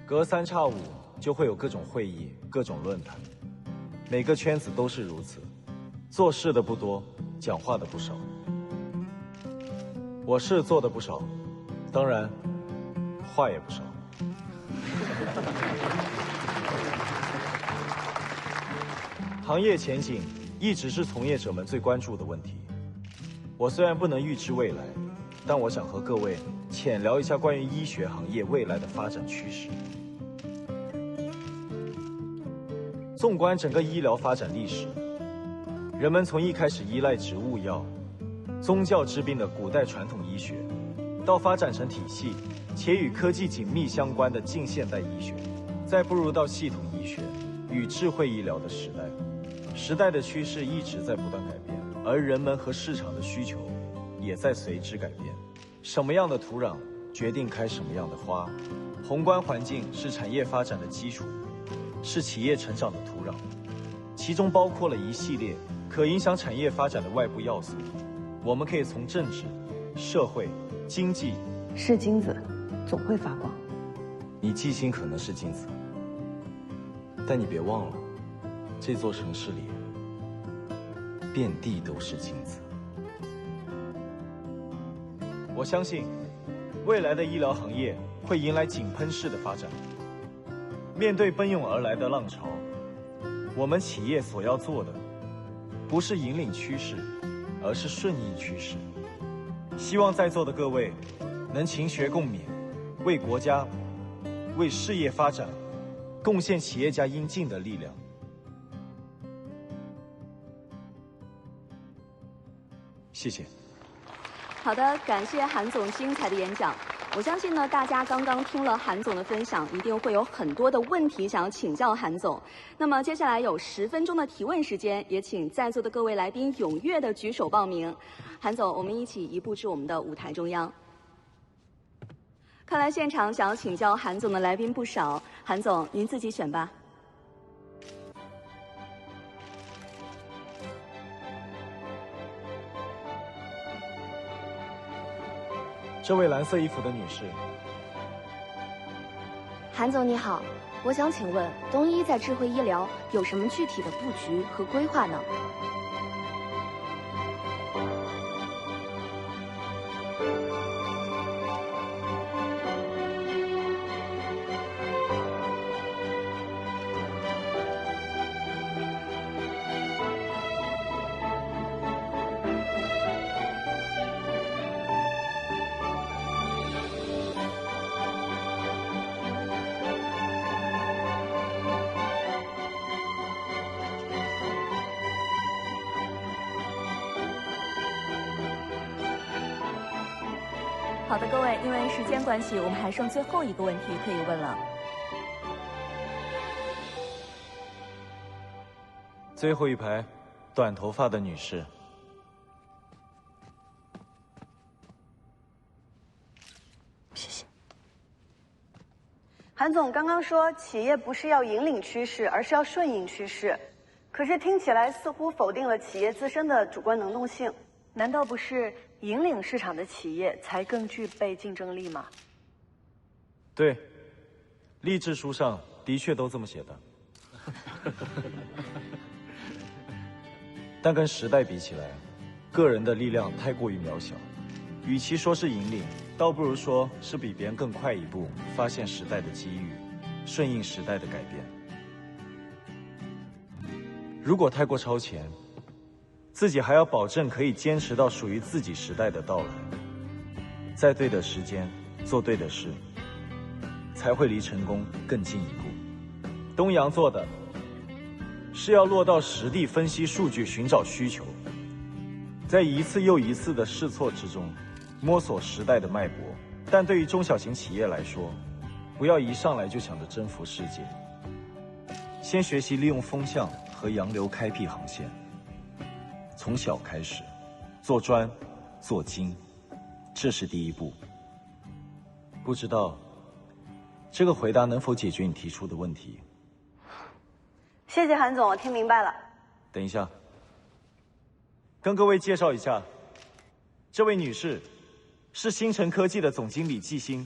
隔3差5。就会有各种会议、各种论坛，每个圈子都是如此。做事的不多，讲话的不少。我是做的不少，当然，话也不少。行业前景一直是从业者们最关注的问题。我虽然不能预知未来，但我想和各位浅聊一下关于医学行业未来的发展趋势。纵观整个医疗发展历史，人们从一开始依赖植物药、宗教治病的古代传统医学，到发展成体系且与科技紧密相关的近现代医学，再步入到系统医学与智慧医疗的时代。时代的趋势一直在不断改变，而人们和市场的需求也在随之改变。什么样的土壤决定开什么样的花，宏观环境是产业发展的基础，是企业成长的土壤，其中包括了一系列可影响产业发展的外部要素。我们可以从政治、社会、经济。是金子，总会发光。你记性可能是金子，但你别忘了，这座城市里遍地都是金子。我相信，未来的医疗行业会迎来井喷式的发展。面对奔涌而来的浪潮，我们企业所要做的，不是引领趋势，而是顺应趋势。希望在座的各位能勤学共勉，为国家、为事业发展贡献企业家应尽的力量。谢谢。好的，感谢韩总精彩的演讲。我相信呢，大家刚刚听了韩总的分享，一定会有很多的问题想要请教韩总。那么接下来有10分钟的提问时间，也请在座的各位来宾踊跃的举手报名。韩总，我们一起移步至我们的舞台中央。看来现场想要请教韩总的来宾不少，韩总您自己选吧。这位蓝色衣服的女士，韩总你好，我想请问东医在智慧医疗有什么具体的布局和规划呢？好的，各位，因为时间关系，我们还剩最后一个问题可以问了。最后一排，短头发的女士。谢谢。韩总刚刚说，企业不是要引领趋势，而是要顺应趋势，可是听起来似乎否定了企业自身的主观能动性。难道不是引领市场的企业才更具备竞争力吗？对，励志书上的确都这么写的。但跟时代比起来，个人的力量太过于渺小。与其说是引领，倒不如说是比别人更快一步发现时代的机遇，顺应时代的改变。如果太过超前，自己还要保证可以坚持到属于自己时代的到来，在对的时间做对的事，才会离成功更进一步。东阳做的是要落到实地分析数据，寻找需求，在一次又一次的试错之中摸索时代的脉搏。但对于中小型企业来说，不要一上来就想着征服世界，先学习利用风向和洋流开辟航线，从小开始，做专做精，这是第一步。不知道这个回答能否解决你提出的问题？谢谢韩总，我听明白了。等一下，跟各位介绍一下，这位女士是星辰科技的总经理季星。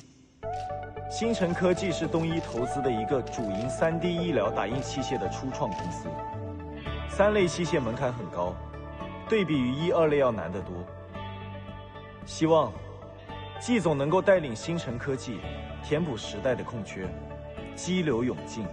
星辰科技是东一投资的一个主营 3D 医疗打印器械的初创公司。3类器械门槛很高，对比于1、2类要难得多。希望季总能够带领星辰科技填补时代的空缺，激流勇进。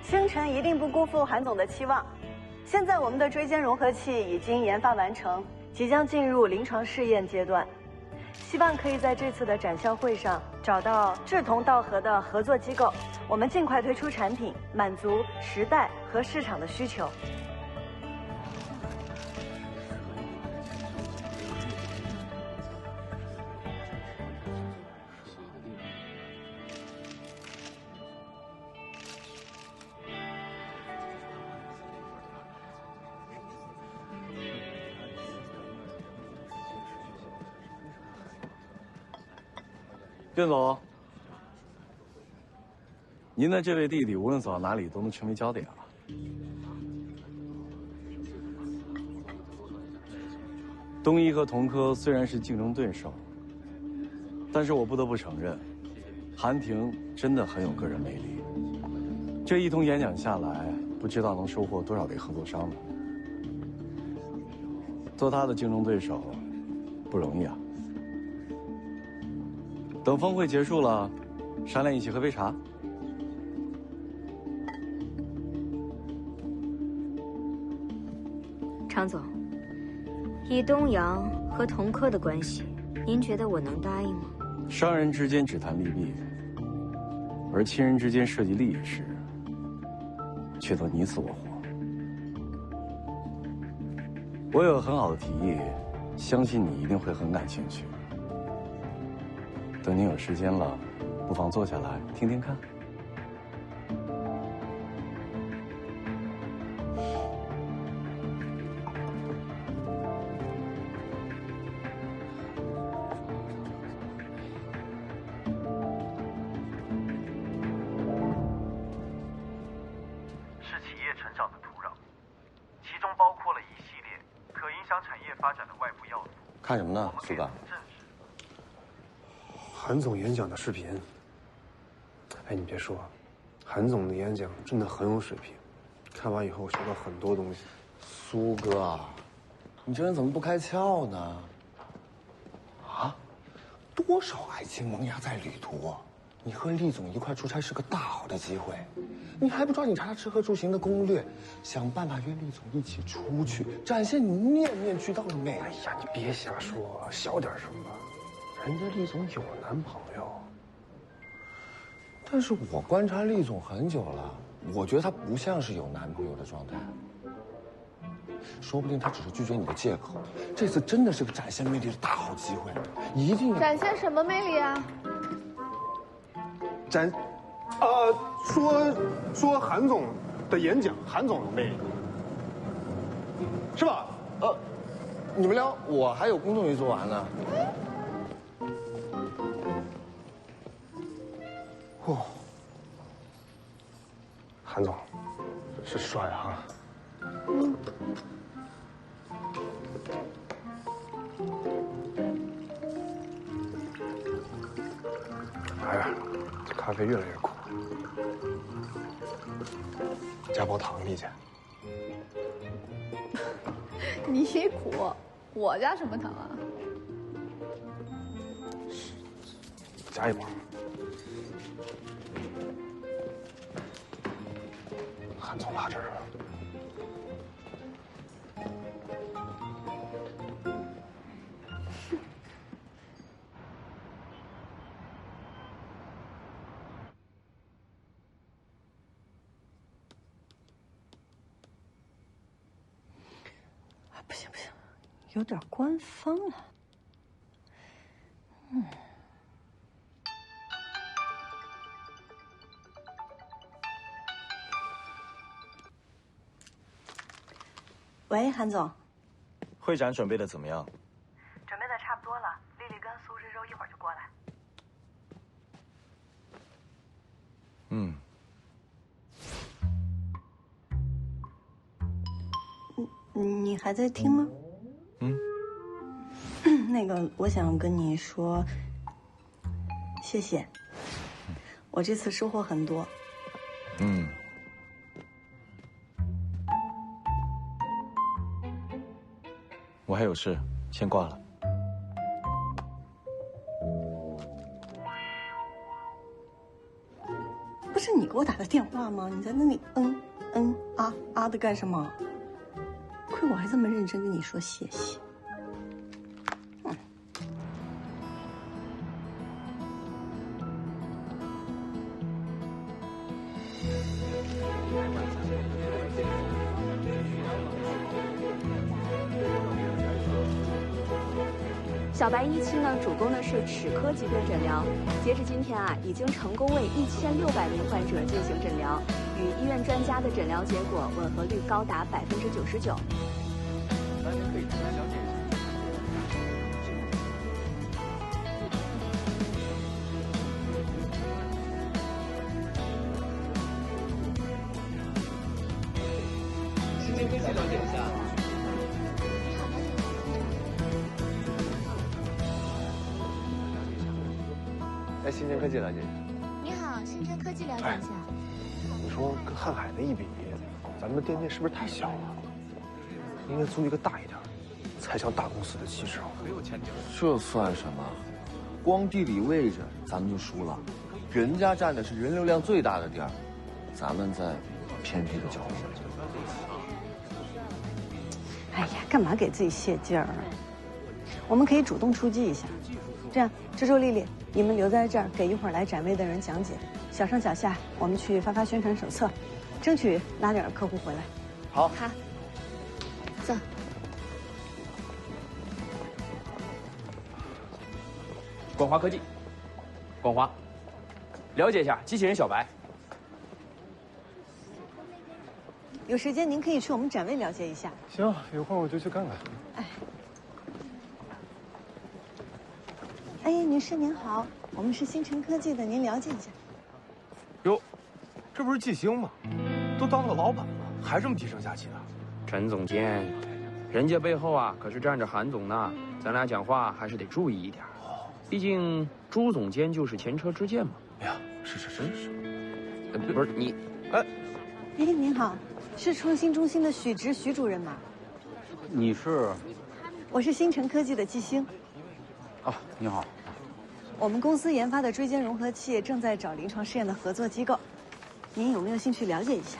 星辰一定不辜负韩总的期望。现在我们的椎间融合器已经研发完成，即将进入临床试验阶段。希望可以在这次的展销会上找到志同道合的合作机构，我们尽快推出产品，满足时代和市场的需求。卞总，您的这位弟弟无论走到哪里都能成为焦点啊。东一和同科虽然是竞争对手，但是我不得不承认，韩婷真的很有个人魅力。这一通演讲下来，不知道能收获多少位合作商呢。做他的竞争对手，不容易啊。等峰会结束了，商量一起喝杯茶。常总，以东阳和同科的关系，您觉得我能答应吗？商人之间只谈利弊，而亲人之间涉及利益时，却都你死我活。我有很好的提议，相信你一定会很感兴趣。等您有时间了，不妨坐下来听听看。是企业成长的土壤，其中包括了一系列可影响产业发展的外部要素。看什么呢，苏哥？韩总演讲的视频。哎，你别说，韩总的演讲真的很有水平，看完以后学到很多东西。苏哥，你这人怎么不开窍呢？啊，多少爱情萌芽在旅途，你和厉总一块出差是个大好的机会，你还不抓紧查查吃喝住行的攻略，想办法约厉总一起出去，展现你面面俱到的美。哎呀，你别瞎说，小点声吧。人家厉总有男朋友，但是我观察厉总很久了，我觉得他不像是有男朋友的状态，说不定他只是拒绝你的借口。这次真的是个展现魅力的大好机会，一定展现什么魅力啊？说韩总的演讲，韩总有魅力，是吧？你们聊，我还有工作没做完呢。哦，韩总是帅啊！哎呀，这咖啡越来越苦，加包糖，丽姐。你苦，我家什么糖啊？加一包。韩总拉这儿了。不行不行，有点官方了。喂，韩总。会展准备的怎么样？准备的差不多了，丽丽跟苏之舟一会儿就过来。你还在听吗？那个，我想跟你说，谢谢。我这次收获很多。我还有事，先挂了。不是你给我打的电话吗？你在那里啊的干什么？亏我还这么认真跟你说谢谢。小白17呢，主攻的是齿科疾病诊疗。截至今天啊，已经成功为1600名患者进行诊疗，与医院专家的诊疗结果吻合率高达99%。那您可以简单了解一下。新鲜科技了解一下。来新鲜科技了解一下。你好，新鲜科技了解一下。你说跟瀚海那一比，咱们的店面是不是太小了？应该租一个大一点，才像大公司的气势。这算什么？光地理位置咱们就输了，人家占的是人流量最大的地儿，咱们在偏僻的角落。哎呀，干嘛给自己泄劲儿啊？我们可以主动出击一下。这样，知州、丽丽，你们留在这儿给一会儿来展位的人讲解，小上小下我们去发宣传手册，争取拉点客户回来。好。好。走。广华科技，广华，了解一下机器人小白。有时间您可以去我们展位了解一下。行，有空我就去看看。哎，女士您好，我们是星辰科技的，您了解一下。哟，这不是季星吗？都当了老板了，还这么低声下气的。陈总监，人家背后啊可是站着韩总呢，咱俩讲话还是得注意一点。毕竟朱总监就是前车之鉴嘛。哎呀，是。不是你，哎，您好，是创新中心的许直许主任吗？你是？我是星辰科技的季星。哦，你好。我们公司研发的椎间融合器正在找临床试验的合作机构，您有没有兴趣了解一下？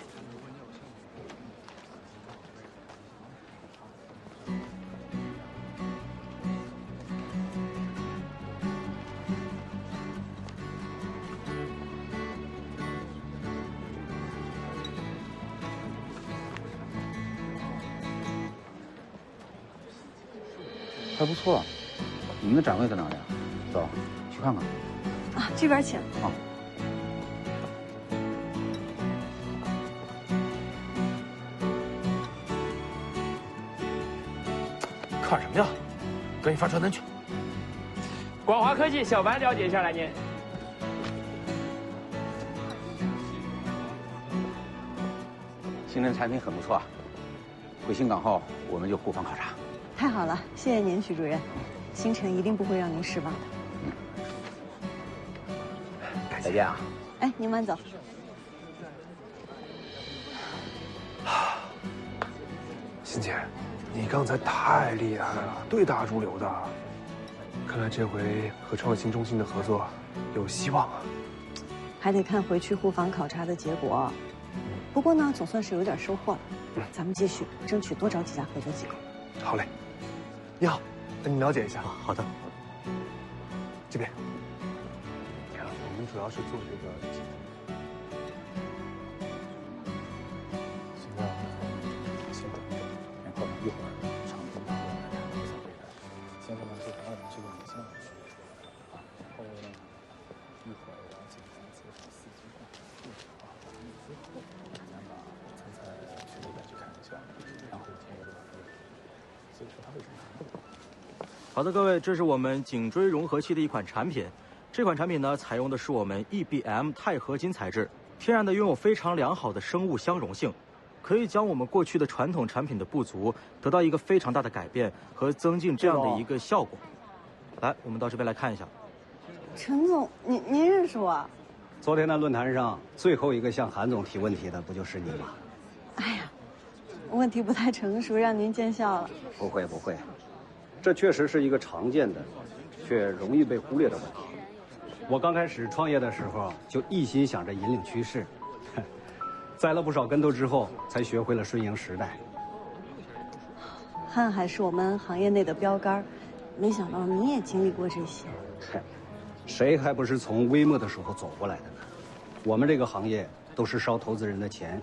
还不错，你们的展位在哪里啊？走，去看看。啊，这边请。啊。看什么呀？赶紧发传单去。广华科技小白了解一下来您。新辰产品很不错啊，回新港后我们就互访考察。太好了，谢谢您，许主任，星辰一定不会让您失望的。再见啊！哎，您慢走。欣姐，你刚才太厉害了，对答如流的。看来这回和创新中心的合作有希望啊。还得看回去互访考察的结果。不过呢，总算是有点收获了。咱们继续争取多找几家合作机构。好嘞。你好，跟你了解一下。好的。这边。看，我们主要是做这个。先等一等，然后一会儿场地讨论来谈一下未来。现在呢，就把我们这个影像啊，然后呢，一会儿然后简单介绍4句话，之后咱把参赛去那边去看一下，然后听这个所以说他为什么不懂？好的，各位，这是我们颈椎融合器的一款产品。这款产品呢，采用的是我们 EBM 钛合金材质，天然的拥有非常良好的生物相容性，可以将我们过去的传统产品的不足得到一个非常大的改变和增进这样的一个效果。来，我们到这边来看一下。陈总，您认识我？昨天的论坛上，最后一个向韩总提问题的不就是你吗？哎呀，问题不太成熟，让您见笑了。不会不会，这确实是一个常见的，却容易被忽略的问题。我刚开始创业的时候，就一心想着引领趋势，栽了不少跟头之后，才学会了顺应时代。瀚海是我们行业内的标杆，没想到你也经历过这些。谁还不是从微末的时候走过来的呢？我们这个行业都是烧投资人的钱，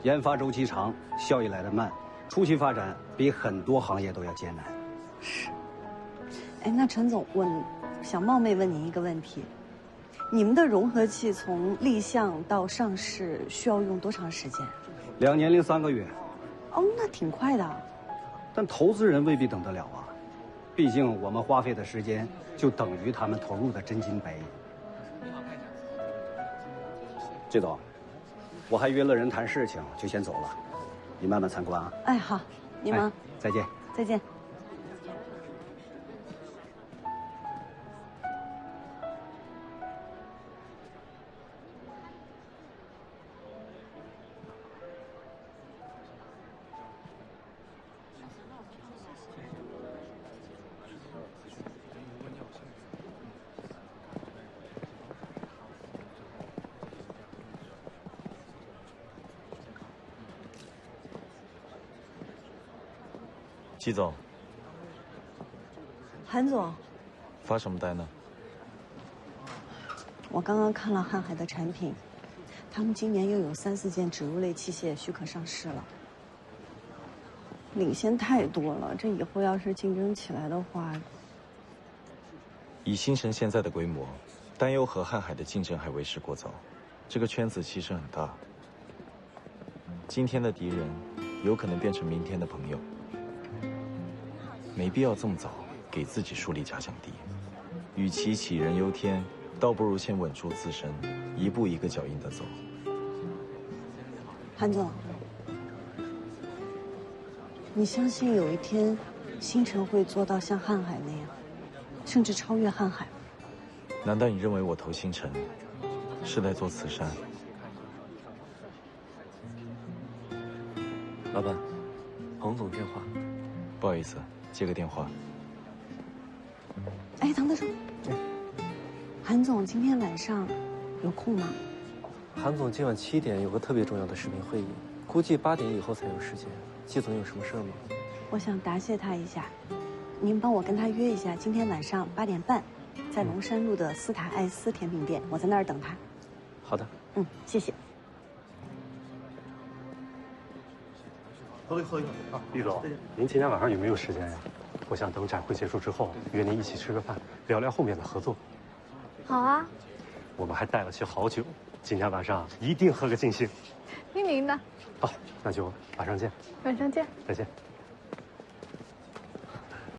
研发周期长，效益来得慢，初期发展比很多行业都要艰难。是。哎，那陈总，我想冒昧问您一个问题：你们的融合器从立项到上市需要用多长时间？2年零3个月。哦，那挺快的。但投资人未必等得了啊，毕竟我们花费的时间就等于他们投入的真金白银。季总，我还约了人谈事情，就先走了，你慢慢参观啊。哎，好，你忙。再见。再见。季总，韩总，发什么呆呢？我刚刚看了瀚海的产品，他们今年又有3、4件植入类器械许可上市了，领先太多了。这以后要是竞争起来的话，以星辰现在的规模，担忧和瀚海的竞争还为时过早。这个圈子其实很大，今天的敌人有可能变成明天的朋友。没必要这么早给自己树立假想敌，与其杞人忧天，倒不如先稳住自身，一步一个脚印的走。韩总，你相信有一天，星辰会做到像瀚海那样，甚至超越瀚海？难道你认为我投星辰是在做慈善？老板，彭总电话。不好意思，接个电话。哎，唐德胜，韩总今天晚上有空吗？韩总今晚7点有个特别重要的视频会议，估计8点以后才有时间。季总有什么事吗？我想答谢他一下，您帮我跟他约一下，今天晚上8点半，在龙山路的斯塔艾斯甜品店，我在那儿等他。好的。谢谢。喝一会啊，李总，您今天晚上有没有时间呀？我想等展会结束之后，约您一起吃个饭，聊聊后面的合作。好啊。我们还带了些好酒，今天晚上一定喝个尽兴。听您的。好，那就晚上见。晚上见。再见。